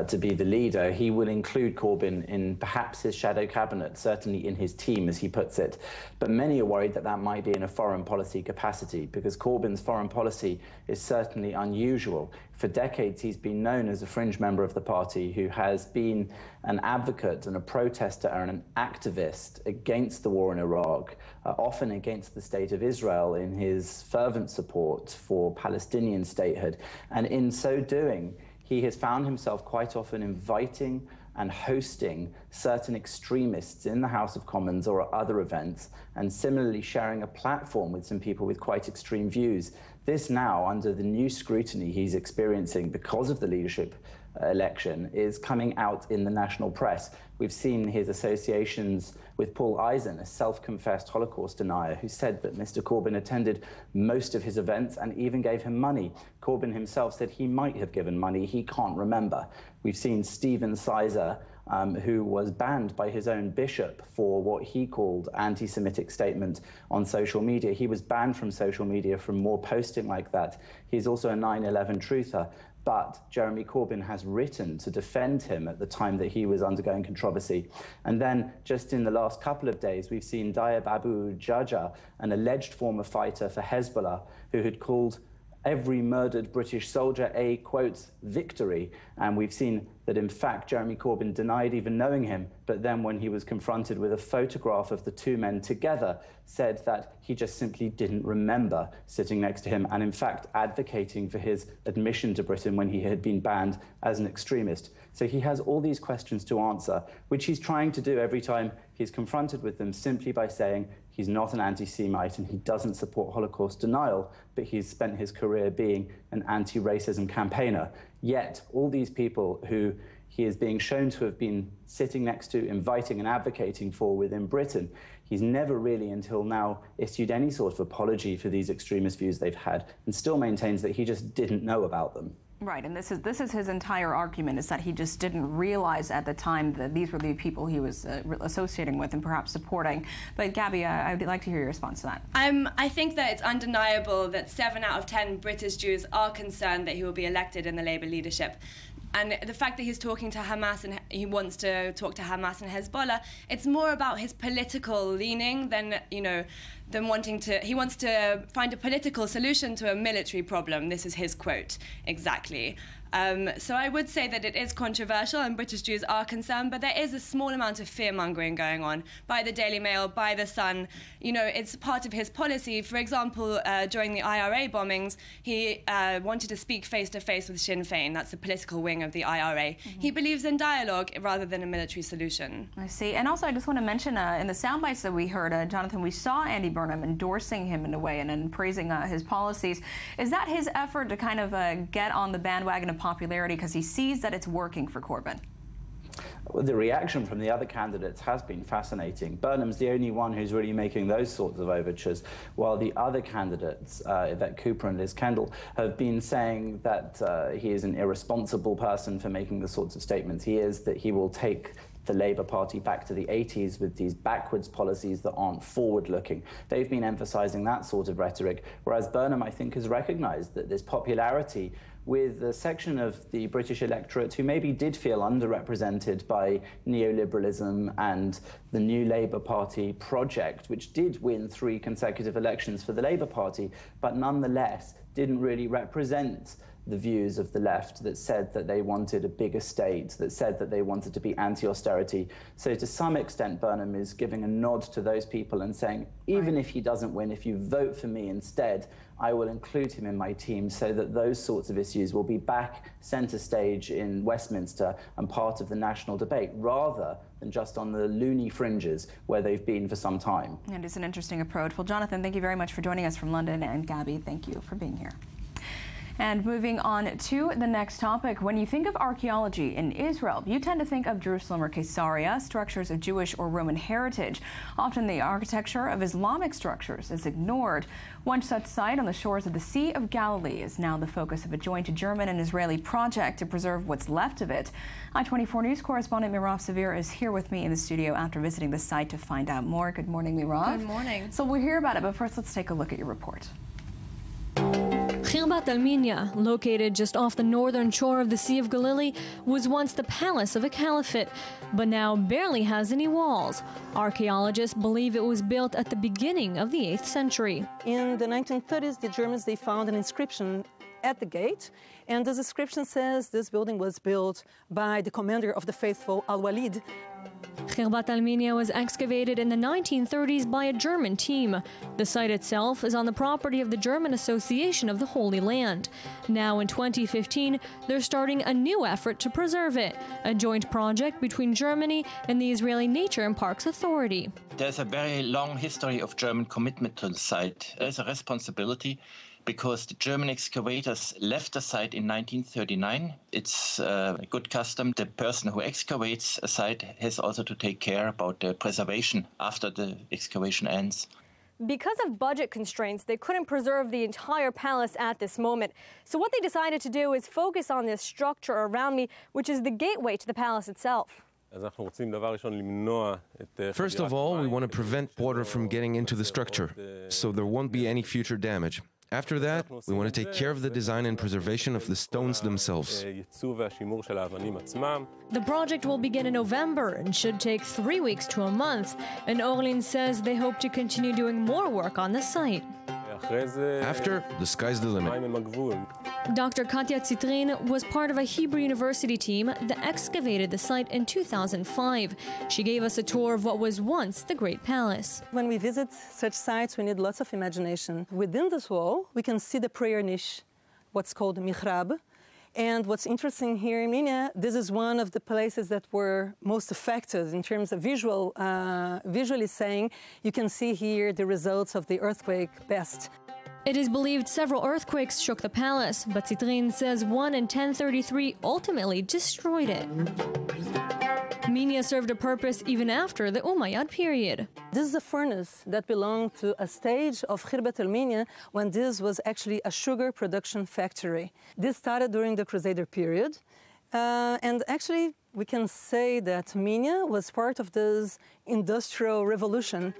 to be the leader, he will include Corbyn in perhaps his shadow cabinet, certainly in his team, as he puts it. But many are worried that that might be in a foreign policy capacity, because Corbyn's foreign policy is certainly unusual. For decades, he's been known as a fringe member of the party who has been an advocate and a protester and an activist against the war in Iraq, often against the state of Israel in his fervent support for Palestinian statehood. And in so doing, he has found himself quite often inviting and hosting certain extremists in the House of Commons or at other events, and similarly sharing a platform with some people with quite extreme views. This now, under the new scrutiny he's experiencing because of the leadership election is coming out in the national press. We've seen his associations with Paul Eisen, a self-confessed Holocaust denier, who said that Mr. Corbyn attended most of his events and even gave him money. Corbyn himself said he might have given money, he can't remember. We've seen Stephen Sizer, who was banned by his own bishop for what he called anti-Semitic statement on social media. He was banned from social media from more posting like that. He's also a 9/11 truther. But Jeremy Corbyn has written to defend him at the time that he was undergoing controversy. And then just in the last couple of days, we've seen Diab Abu Jaja, an alleged former fighter for Hezbollah, who had called every murdered British soldier a, quote, victory. And we've seen that, in fact, Jeremy Corbyn denied even knowing him, but then when he was confronted with a photograph of the two men together, said that he just simply didn't remember sitting next to him, and in fact advocating for his admission to Britain when he had been banned as an extremist. So he has all these questions to answer, which he's trying to do every time he's confronted with them, simply by saying he's not an anti-Semite and he doesn't support Holocaust denial, but he's spent his career being an anti-racism campaigner. Yet all these people who he is being shown to have been sitting next to, inviting and advocating for within Britain, he's never really until now issued any sort of apology for these extremist views they've had, and still maintains that he just didn't know about them. Right, and this is his entire argument, is that he just didn't realize at the time that these were the people he was associating with and perhaps supporting. But Gabby, I'd like to hear your response to that. I think that it's undeniable that 7 out of 10 British Jews are concerned that he will be elected in the Labour leadership. And the fact that he's talking to Hamas and he wants to talk to Hamas and Hezbollah, it's more about his political leaning than, than wanting to... He wants to find a political solution to a military problem. This is his quote, exactly. So I would say that it is controversial and British Jews are concerned, but there is a small amount of fear-mongering going on by the Daily Mail, by The Sun. It's part of his policy. For example, during the IRA bombings, he wanted to speak face-to-face with Sinn Féin. That's the political wing of the IRA. Mm-hmm. He believes in dialogue rather than a military solution. I see. And also, I just want to mention, in the sound bites that we heard, Jonathan, we saw Andy Burnham endorsing him in a way and praising his policies. Is that his effort to kind of get on the bandwagon of popularity because he sees that it's working for Corbyn? Well, the reaction from the other candidates has been fascinating. Burnham's the only one who's really making those sorts of overtures, while the other candidates, Yvette Cooper and Liz Kendall, have been saying that he is an irresponsible person for making the sorts of statements he is, that he will take the Labour Party back to the 80s with these backwards policies that aren't forward-looking. They've been emphasising that sort of rhetoric, whereas Burnham, I think, has recognised that this popularity with a section of the British electorate who maybe did feel underrepresented by neoliberalism and the New Labour Party project, which did win 3 consecutive elections for the Labour Party, but nonetheless didn't really represent the views of the left that said that they wanted a bigger state, that said that they wanted to be anti-austerity. So to some extent, Burnham is giving a nod to those people and saying, even if he doesn't win, if you vote for me instead, I will include him in my team so that those sorts of issues will be back centre stage in Westminster and part of the national debate, rather than just on the loony fringes where they've been for some time. And it's an interesting approach. Well, Jonathan, thank you very much for joining us from London, and Gabby, thank you for being here. And moving on to the next topic, when you think of archaeology in Israel, you tend to think of Jerusalem or Caesarea, structures of Jewish or Roman heritage. Often the architecture of Islamic structures is ignored. One such site on the shores of the Sea of Galilee is now the focus of a joint German and Israeli project to preserve what's left of it. I-24 News correspondent Mirav Sevir is here with me in the studio after visiting the site to find out more. Good morning, Mirav. Good morning. So we'll hear about it, but first let's take a look at your report. Khirbat al-Minya, located just off the northern shore of the Sea of Galilee, was once the palace of a caliphate, but now barely has any walls. Archaeologists believe it was built at the beginning of the 8th century. In the 1930s, the Germans, they found an inscription at the gate, and this inscription says this building was built by the commander of the faithful, Al-Walid. Khirbat al-Minya was excavated in the 1930s by a German team. The site itself is on the property of the German Association of the Holy Land. Now in 2015, they're starting a new effort to preserve it, a joint project between Germany and the Israeli Nature and Parks Authority. There's a very long history of German commitment to the site. There's a responsibility because the German excavators left the site in 1939. It's a good custom. The person who excavates a site has also to take care about the preservation after the excavation ends. Because of budget constraints, they couldn't preserve the entire palace at this moment. So what they decided to do is focus on this structure around me, which is the gateway to the palace itself. First of all, we want to prevent water from getting into the structure, so there won't be any future damage. After that, we want to take care of the design and preservation of the stones themselves. The project will begin in November and should take 3 weeks to a month, and Orlin says they hope to continue doing more work on the site. After, the sky's the limit. Dr. Katja Zitrin was part of a Hebrew University team that excavated the site in 2005. She gave us a tour of what was once the Great Palace. When we visit such sites, we need lots of imagination. Within this wall, we can see the prayer niche, what's called mihrab. And what's interesting here in Minya, this is one of the places that were most affected in terms of visually saying. You can see here the results of the earthquake best. It is believed several earthquakes shook the palace, but Zitrin says one in 1033 ultimately destroyed it. Minya served a purpose even after the Umayyad period. This is a furnace that belonged to a stage of Khirbat al-Minya when this was actually a sugar production factory. This started during the Crusader period, and actually we can say that Minya was part of this industrial revolution.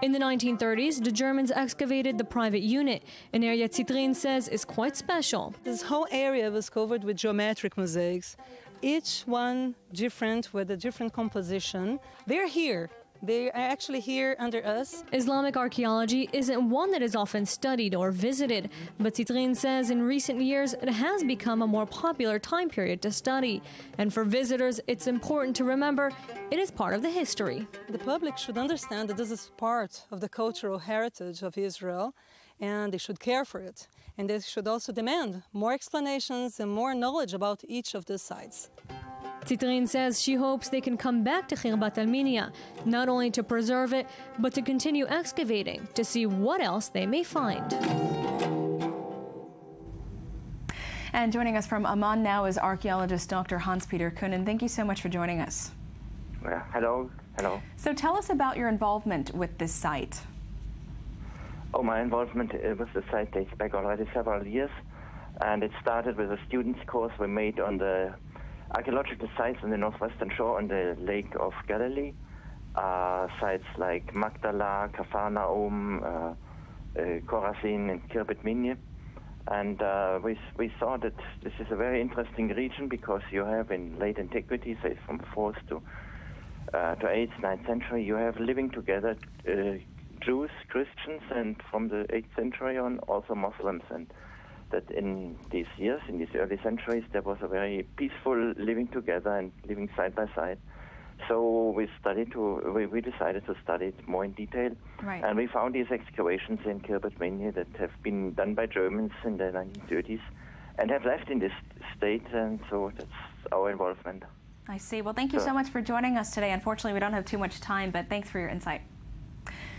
In the 1930s, the Germans excavated the private unit, an area Zitrin says is quite special. This whole area was covered with geometric mosaics, each one different with a different composition. They're here. They are actually here under us. Islamic archaeology isn't one that is often studied or visited, but Zitrin says in recent years it has become a more popular time period to study. And for visitors, it's important to remember it is part of the history. The public should understand that this is part of the cultural heritage of Israel, and they should care for it. And they should also demand more explanations and more knowledge about each of these sites. Zitrin says she hopes they can come back to Khirbat al-Minya, not only to preserve it, but to continue excavating to see what else they may find. And joining us from Amman now is archaeologist Dr. Hans-Peter Kühnen. Thank you so much for joining us. Hello. So tell us about your involvement with this site. Oh, my involvement with the site dates back already several years, and it started with a students' course we made on the archaeological sites on the northwestern shore on the Lake of Galilee, sites like Magdala, Capharnaum, Chorazin, and Khirbet Minya. And we saw that this is a very interesting region because you have in late antiquity, say from 4th to 8th, 9th century, you have living together Jews, Christians, and from the 8th century on also Muslims. And that in these years, in these early centuries, there was a very peaceful living together and living side by side. So we decided to study it more in detail. Right. And we found these excavations in Khirbet Minya that have been done by Germans in the 1930s and have left in this state, and so that's our involvement. I see. Well, thank you so much for joining us today. Unfortunately, we don't have too much time, but thanks for your insight.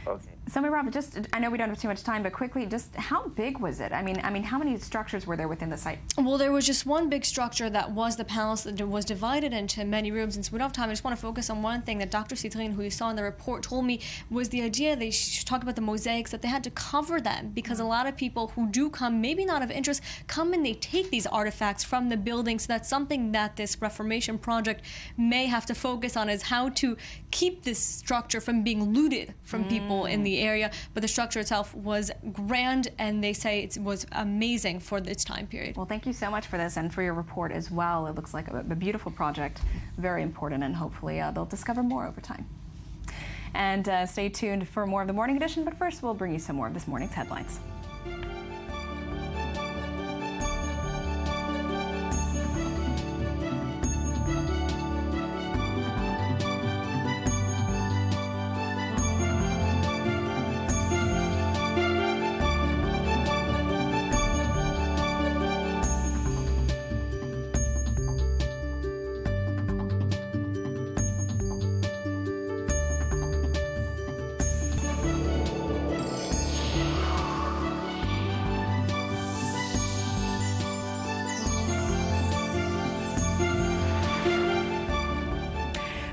Okay. So, Mirab, I know we don't have too much time, but quickly, just how big was it? I mean, how many structures were there within the site? Well, there was just one big structure that was the palace that was divided into many rooms. And so we don't have time. I just want to focus on one thing that Dr. Zitrin, who you saw in the report, told me was the idea they talked about the mosaics, that they had to cover them because a lot of people who do come, maybe not of interest, come and they take these artifacts from the building. So that's something that this Reformation project may have to focus on, is how to keep this structure from being looted from people in the area. But the structure itself was grand, and they say it was amazing for its time period. Well, thank you so much for this and for your report as well. It looks like a beautiful project, very important, and hopefully they'll discover more over time. And stay tuned for more of the Morning Edition, but first we'll bring you some more of this morning's headlines.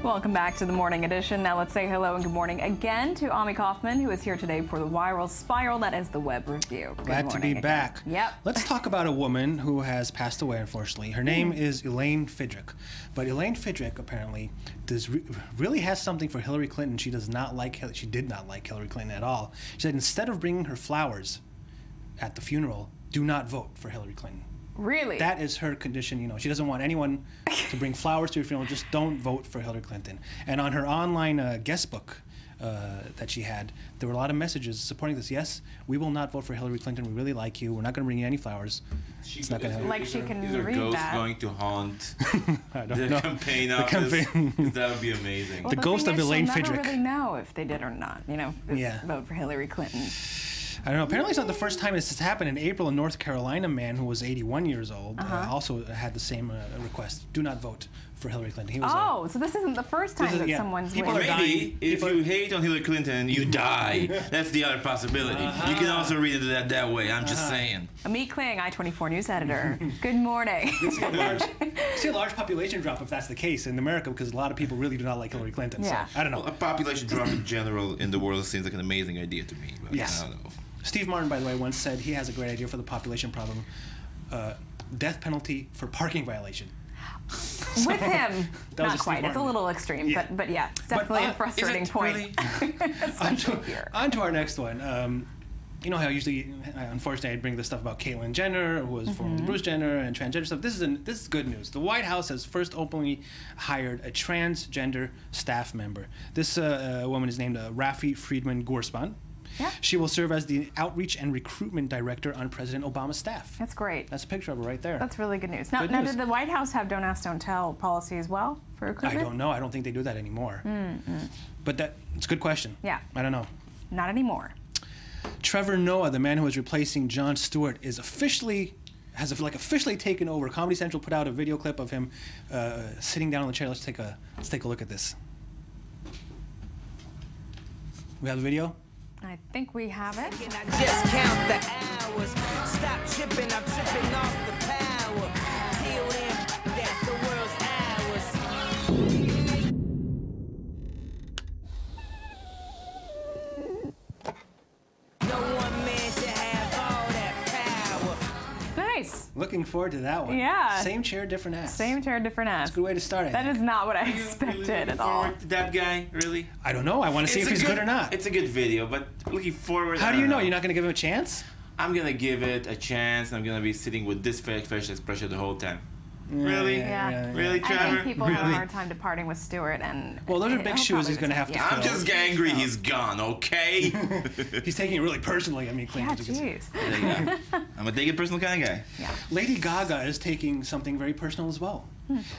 Welcome back to the Morning Edition. Now let's say hello and good morning again to Ami Kaufman, who is here today for the Viral Spiral. That is the web review. Glad to be back. Yep. Let's talk about a woman who has passed away, unfortunately. Her name is Elaine Fidrick. But Elaine Fidrick apparently really has something for Hillary Clinton. She did not like Hillary Clinton at all. She said instead of bringing her flowers at the funeral, do not vote for Hillary Clinton. Really? That is her condition. You know, she doesn't want anyone to bring flowers to her funeral. Just don't vote for Hillary Clinton. And on her online guest book that she had, there were a lot of messages supporting this. Yes, we will not vote for Hillary Clinton. We really like you. We're not going to bring you any flowers. It's not going to happen. Like she can Is her read ghost that. going to haunt I don't the know. campaign office? 'Cause that would be amazing. Well, The ghost thing of is, Elaine she'll Fidrick. never really know if they did or not. You know, vote for Hillary Clinton. I don't know. Apparently, it's not the first time this has happened. In April, a North Carolina man who was 81 years old also had the same request: do not vote for Hillary Clinton. He was So this isn't the first time that someone's Or maybe if you hate on Hillary Clinton, you die. That's the other possibility. You can also read it that way. I'm just saying. Amit Kling, I-24 News editor. Good morning. see a large population drop if that's the case in America, because a lot of people really do not like Hillary Clinton. Yeah. So, I don't know. Well, a population drop in general in the world seems like an amazing idea to me. But Yes. I don't know. Steve Martin, by the way, once said he has a great idea for the population problem: death penalty for parking violation. With him, That was not a Steve quite. It's a Martin. little extreme, Yeah. but yeah, it's definitely a frustrating point. On to our next one. You know how usually, unfortunately, I bring this stuff about Caitlyn Jenner, who was formerly Bruce Jenner, and transgender stuff. This is good news. The White House has first openly hired a transgender staff member. This woman is named Rafi Friedman Gorsman. Yeah. She will serve as the outreach and recruitment director on President Obama's staff. That's great. That's a picture of her right there. That's really good news. Now, Good news. did the White House have Don't Ask, Don't Tell policy as well for I recruitment? don't know. I don't think they do that anymore. But it's a good question. Yeah. I don't know. Not anymore. Trevor Noah, the man who is replacing Jon Stewart, has officially taken over. Comedy Central put out a video clip of him sitting down on the chair. Let's take a look at this. We have the video. I think we have it. Just count the hours. Stop tripping, I'm tripping off the power. Till then, that's the world's ours. No one man should have all that power. Nice. Looking forward to that one. Yeah. Same chair, different ass. Same chair, different ass. That's a good way to start it. That is not what I expected at all. That guy, really? I don't know. I want to see if he's good or not. It's a good video, but looking forward. How I do you don't know? You're not going to give him a chance? I'm gonna give it a chance. I'm gonna be sitting with this facial expression the whole time. Really? Yeah. Really, Trevor? I think people have a Really? hard time departing with Stewart, and Well, those are he'll big shoes probably he's going to have to yeah. fill. I'm just angry he's gone, okay? He's taking it really personally. I mean, Yeah, jeez. I'm a take it personal kind of guy. Yeah. Lady Gaga is taking something very personal as well.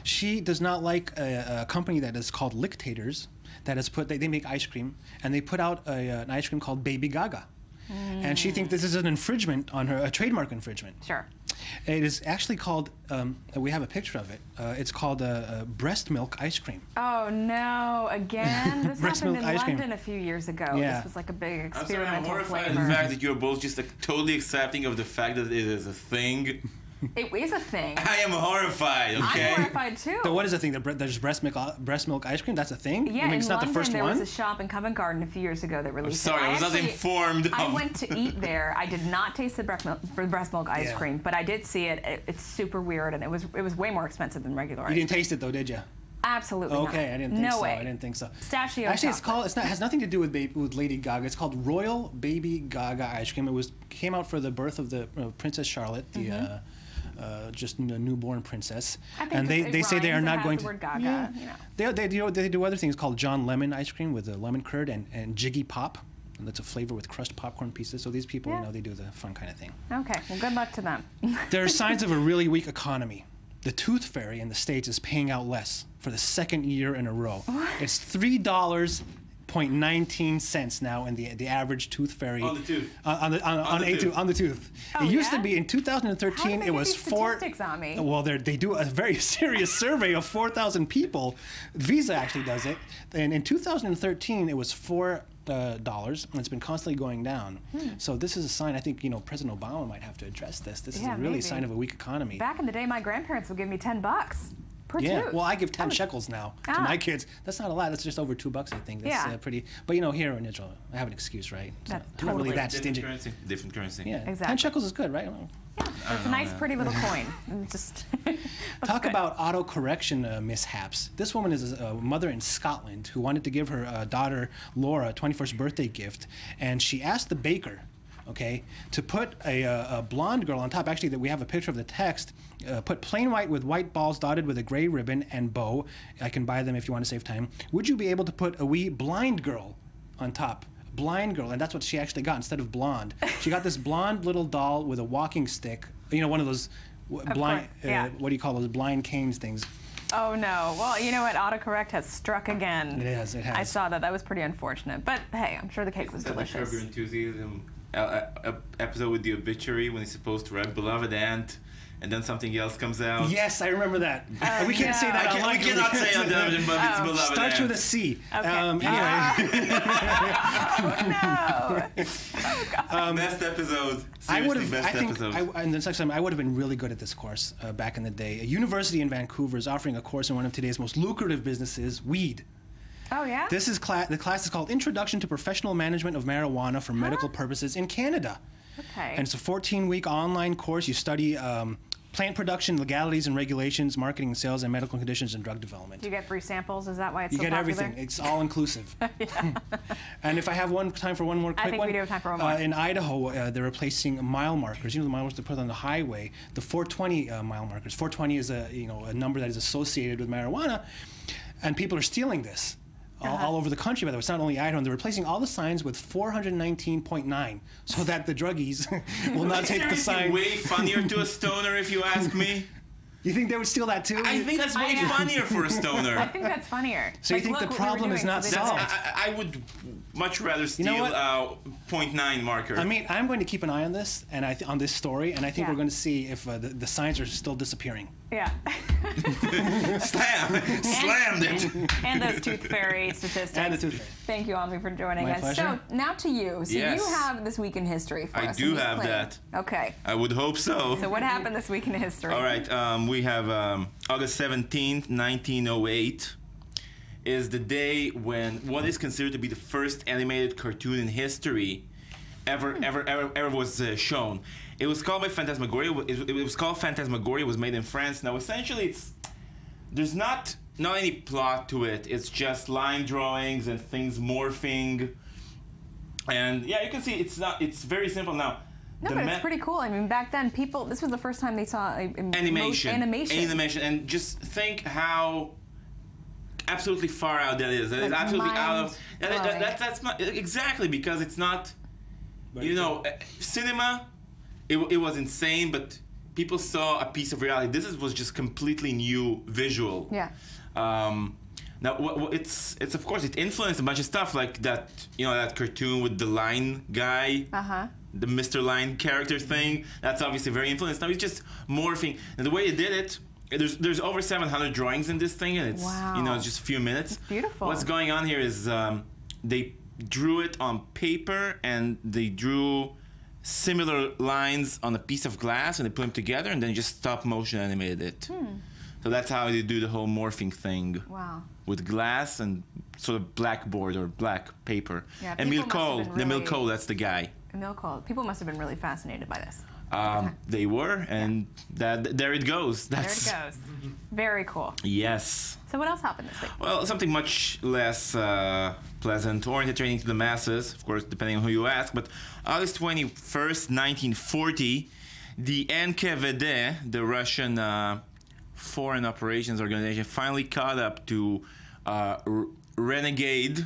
She does not like a company that is called Lictators that has they make ice cream, and they put out an ice cream called Baby Gaga. And she thinks this is an infringement on her, a trademark infringement. Sure. It is actually called, we have a picture of it. It's called breast milk ice cream. Oh no! Again, this Breast happened in milk ice cream. London a few years ago. Yeah. This was like a big I'm sorry, I'm experimental horrified at flavor. the fact that you're both just like totally accepting of the fact that it is a thing. It is a thing. I am horrified, okay? I'm horrified too. So what is the thing? There's breast milk ice cream? That's a thing? Yeah, You mean in it's not London, the first there one? was a shop in Covent Garden a few years ago that released sorry, it. I was not informed I of- went to eat there. I did not taste the breast milk ice Yeah. cream, but I did see it. It's super weird, and it was way more expensive than regular You ice didn't cream. taste it though, did you? Absolutely not. Okay, I didn't think no so. way. I didn't think so. Pistachio Actually, chocolate. it has nothing to do with Lady Gaga. It's called Royal Baby Gaga ice cream. It came out for the birth of the Princess Charlotte, the just a newborn princess. I think And they say they are not going the to. word Gaga. You know. They do other things called John Lemon ice cream with lemon curd and Jiggy Pop. And that's a flavor with crushed popcorn pieces. So these people, Yeah. they do the fun kind of thing. Okay. Well, good luck to them. There are signs of a really weak economy. The Tooth Fairy in the States is paying out less for the second year in a row. It's $3.19 now in the average Tooth Fairy. On the tooth. On the tooth. Oh, It used yeah? to be in 2013. How do they It get was these four. statistics on me? Well, they do a very serious survey of 4,000 people. Visa actually does it. And in 2013, it was $4. And it's been constantly going down. So this is a sign. I think President Obama might have to address this. This is Yeah, really maybe. a sign of a weak economy. Back in the day, my grandparents would give me $10 Per Yeah. tooth. Well, I give 10 shekels now to my kids. That's not a lot. That's just over $2, I think. That's pretty. But you know, here in Israel, I have an excuse, right? So That's I'm not really totally that stingy. Different currency. Yeah. Exactly. 10 shekels is good, right? It's a nice, pretty little coin. Just Talk about autocorrection mishaps. This woman is a mother in Scotland who wanted to give her daughter Laura a 21st birthday gift, and she asked the baker, okay, to put a blonde girl on top. Actually, that we have a picture of the text. Put plain white with white balls dotted with a gray ribbon and bow. I can buy them if you want to save time. Would you be able to put a wee blind girl on top? Blind girl, and that's what she actually got instead of blonde. She got this blonde little doll with a walking stick. You know, one of those blind. What do you call those blind canes things? Oh no! Well, you know what? Autocorrect has struck again. It has. It has. I saw that. That was pretty unfortunate. But hey, I'm sure the cake was delicious. Curb Your Enthusiasm episode with the obituary when he's supposed to write "beloved aunt," and then something else comes out. Yes, I remember that. We can't say that online. We cannot say on television, but it's beloved aunt. Starts with a C. Okay. Best episode. I would have. Best I think. episode. And the next time, I would have been really good at this course back in the day. A university in Vancouver is offering a course in one of today's most lucrative businesses, weed. Oh yeah. This is the class is called Introduction to Professional Management of Marijuana for Medical Purposes in Canada. Okay. And it's a 14-week online course. You study plant production, legalities and regulations, marketing and sales, and medical conditions and drug development. Do you get free samples? Is that why it's you so get popular? everything. It's all inclusive. And if I have time for one more quick one. I think we do have time for one more. In Idaho, they're replacing mile markers. You know the mile markers they put on the highway. The 420 mile markers. 420 is a number that is associated with marijuana, and people are stealing this. All over the country, by the way. It's not only Idaho. They're replacing all the signs with 419.9 so that the druggies will not take the sign. Way funnier to a stoner, if you ask me. You think they would steal that too? I think that's way funnier for a stoner. I think that's funnier. So you think the problem is not solved? I would much rather steal 0.9 marker. I mean, I'm going to keep an eye on this and on this story, and I think we're going to see if the signs are still disappearing. Yeah. Slammed it. And those tooth fairy statistics. And the tooth fairy. Thank you, Ami, for joining My us. pleasure. So now to you. So Yes. you have this week in history for us. I do have that. Okay. I would hope so. So what happened this week in history? All right. We have August 17th, 1908 is the day when what is considered to be the first animated cartoon in history ever was shown. It was called by Phantasmagoria. It was called Phantasmagoria. It was made in France. Now, essentially, there's not any plot to it. It's just line drawings and things morphing. And yeah, you can see it's very simple now. No, but it's pretty cool. I mean, back then, this was the first time they saw animation. And just think how absolutely far out that is. That is absolutely out of. That's not exactly because it's not. Cinema. It was insane, but people saw a piece of reality. This was just completely new visual. Yeah. Now, it's of course it influenced a bunch of stuff like that. That cartoon with the line guy. The Mr. Line character thing. That's obviously very influenced. Now it's just morphing, and the way it did it. There's over 700 drawings in this thing, and it's it's just a few minutes. It's beautiful. What's going on here is they drew it on paper, and they drew similar lines on a piece of glass, and they put them together, and then just stop motion animated it. So that's how they do the whole morphing thing. Wow. With glass and sort of blackboard or black paper. Yeah, Emile Cole, Emile Cole, that's the guy. Emile Cole. People must have been really fascinated by this. They were, and there it goes. There it goes. Very cool. Yes. So what else happened this week? Well, something much less pleasant or entertaining to the masses, of course, depending on who you ask. But August 21st, 1940, the NKVD, the Russian Foreign Operations Organization, finally caught up to renegade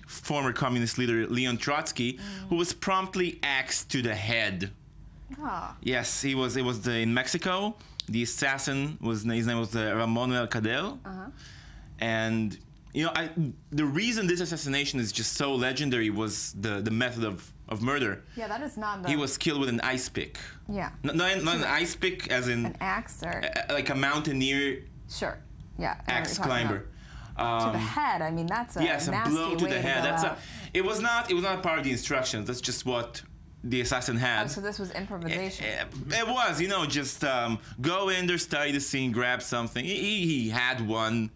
former communist leader Leon Trotsky, who was promptly axed to the head. Yes, it was in Mexico. The assassin his name was Ramon Mercadel, and the reason this assassination is just so legendary was the method of murder. Yeah, that is not. He was killed with an ice pick. Yeah. Not an ice pick, as in an axe or like a mountaineer. Sure. Yeah. Axe climber. To the head. I mean, that's a nasty blow to way the head. To It was not part of the instructions. That's just what the assassin had. Oh, so this was improvisation. It was, you know, just go in there, study the scene, grab something. He had one.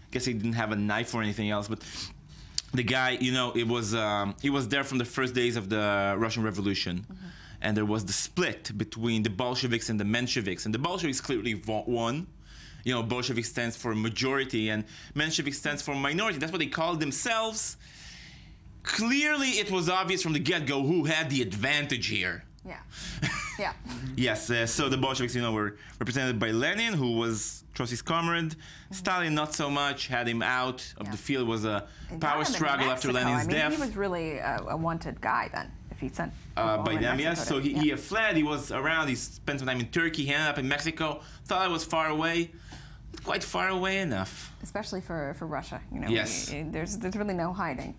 I guess he didn't have a knife or anything else, but the guy, you know, he was there from the first days of the Russian Revolution. And there was the split between the Bolsheviks and the Mensheviks. And the Bolsheviks clearly won. You know, Bolshevik stands for majority and Menshevik stands for minority. That's what they called themselves. Clearly, it was obvious from the get-go who had the advantage here. Yeah. Yeah. Yes, so the Bolsheviks, you know, were represented by Lenin, who was Trotsky's comrade. Stalin, not so much, had him out of the field. Was a power struggle after Lenin's death. He was really a wanted guy then, if he sent by them, yes. So he fled. He was around. He spent some time in Turkey. He ended up in Mexico. Thought it was far away. Quite far away enough. Especially for Russia, you know. Yes. There's really no hiding.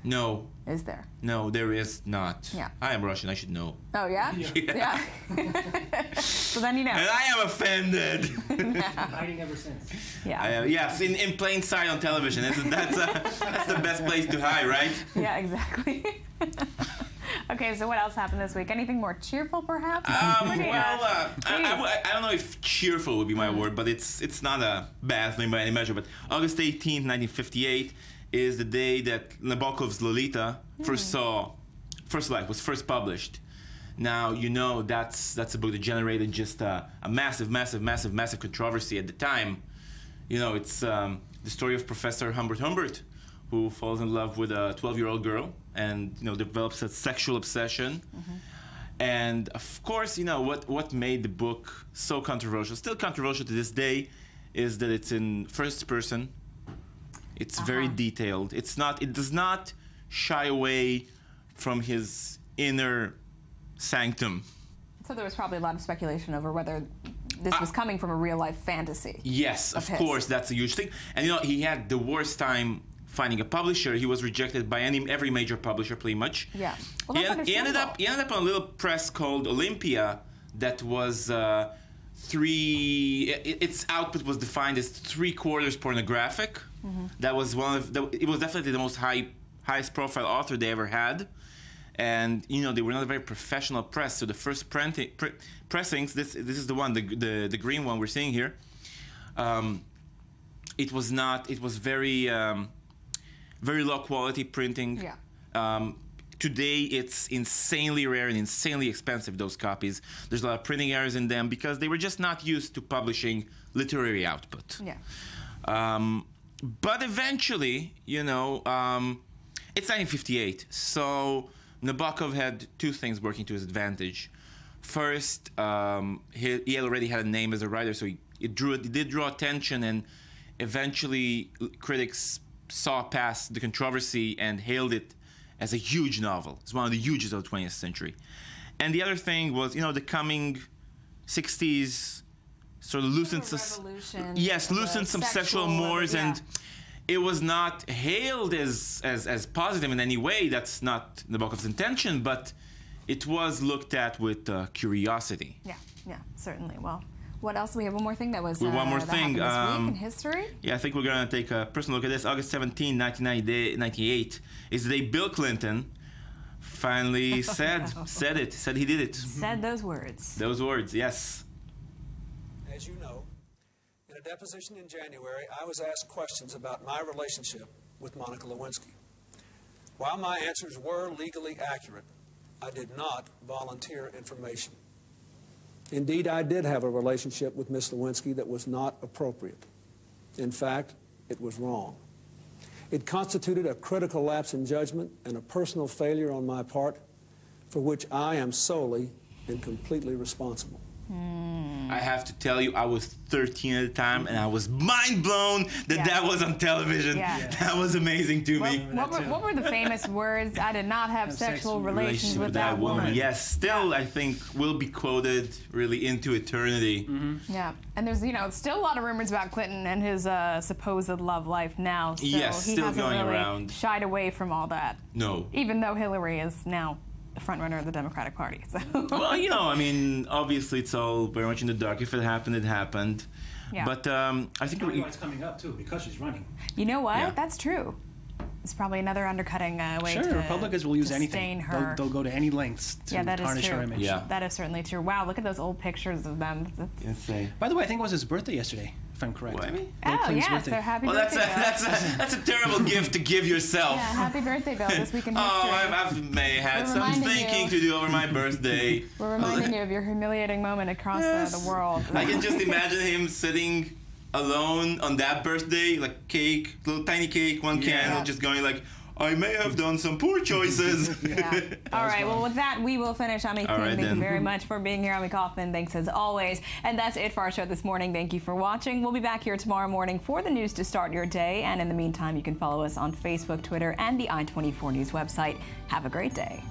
No. Is there? No, there is not. Yeah. I am Russian. I should know. Oh yeah. Yeah. So then you know. And I am offended. Hiding ever since. Yeah. Yes, in plain sight on television. That's the best place to hide, right? Yeah, exactly. Okay, so what else happened this week? Anything more cheerful, perhaps? I don't know if cheerful would be my word, but it's not a bad thing by any measure. But August 18th, 1958 is the day that Nabokov's Lolita was first published. Now, you know, that's a book that generated just a massive controversy at the time. You know, it's the story of Professor Humbert, who falls in love with a 12-year-old girl and, you know, develops a sexual obsession. And, of course, you know, what made the book so controversial, still controversial to this day, is that it's in first person. It's very detailed. It does not shy away from his inner sanctum. So there was probably a lot of speculation over whether this was coming from a real-life fantasy. Yes, of course, that's a huge thing. And, you know, he had the worst time finding a publisher. He was rejected by every major publisher, pretty much. Yeah. Well, he ended up on a little press called Olympia that was its output was defined as 3/4 pornographic. That was it was definitely the most highest profile author they ever had. And, you know, they were not a very professional press. So the first pressings, this is the one, the green one we're seeing here. It was very low quality printing. Yeah. Today, it's insanely rare and insanely expensive, those copies. There's a lot of printing errors in them because they were just not used to publishing literary output. Yeah. But eventually, you know, it's 1958, so Nabokov had two things working to his advantage. First, he already had a name as a writer, so he did draw attention, and eventually critics saw past the controversy and hailed it as a huge novel. It's one of the hugest of the 20th century. And the other thing was, you know, the coming 60s sort of loosened some sexual mores, and it was not hailed as positive in any way. That's not Nabokov's intention, but it was looked at with curiosity. Yeah, certainly. Well, what else? We have one more thing that was one more that thing happened this week in history. Yeah, I think we're going to take a personal look at this. August 17, 1998 is the day Bill Clinton finally said he did it. Said those words. Those words, yes. As you know, in a deposition in January, I was asked questions about my relationship with Monica Lewinsky. While my answers were legally accurate, I did not volunteer information. Indeed, I did have a relationship with Ms. Lewinsky that was not appropriate. In fact, it was wrong. It constituted a critical lapse in judgment and a personal failure on my part for which I am solely and completely responsible. I have to tell you, I was 13 at the time, and I was mind blown that was on television. Yeah. That was amazing to me. What were the famous words? I did not have sexual relations with that woman. Yes, still, I think, will be quoted really into eternity. Yeah, and there's, you know, still a lot of rumors about Clinton and his supposed love life now. So yes, he still hasn't going really around. shied away from all that. No. Even though Hillary is now the front runner of the Democratic Party. So. Well, you know, I mean, obviously it's all very much in the dark. If it happened, it happened. Yeah. But I think it's coming up too because she's running. You know what? Yeah. That's true. It's probably another undercutting way sure, to Republicans will use anything. stain her. They'll go to any lengths to tarnish her image. Yeah. That is certainly true. Wow, look at those old pictures of them. That's insane. By the way, I think it was his birthday yesterday, if I'm correct. What? Oh, yeah, so happy birthday, Bill. That's a terrible gift to give yourself. Yeah, happy birthday, Bill, this week in history. I've had some thinking to do over my birthday. We're reminding you of your humiliating moment across the world. I can just imagine him sitting alone on that birthday, like cake, little tiny cake, one candle, just going like, I may have done some poor choices. All right, well, with that, we will finish. Amit, thank you very much for being here. Ami Kaufman, thanks as always. And that's it for our show this morning. Thank you for watching. We'll be back here tomorrow morning for the news to start your day. And in the meantime, you can follow us on Facebook, Twitter, and the I-24 News website. Have a great day.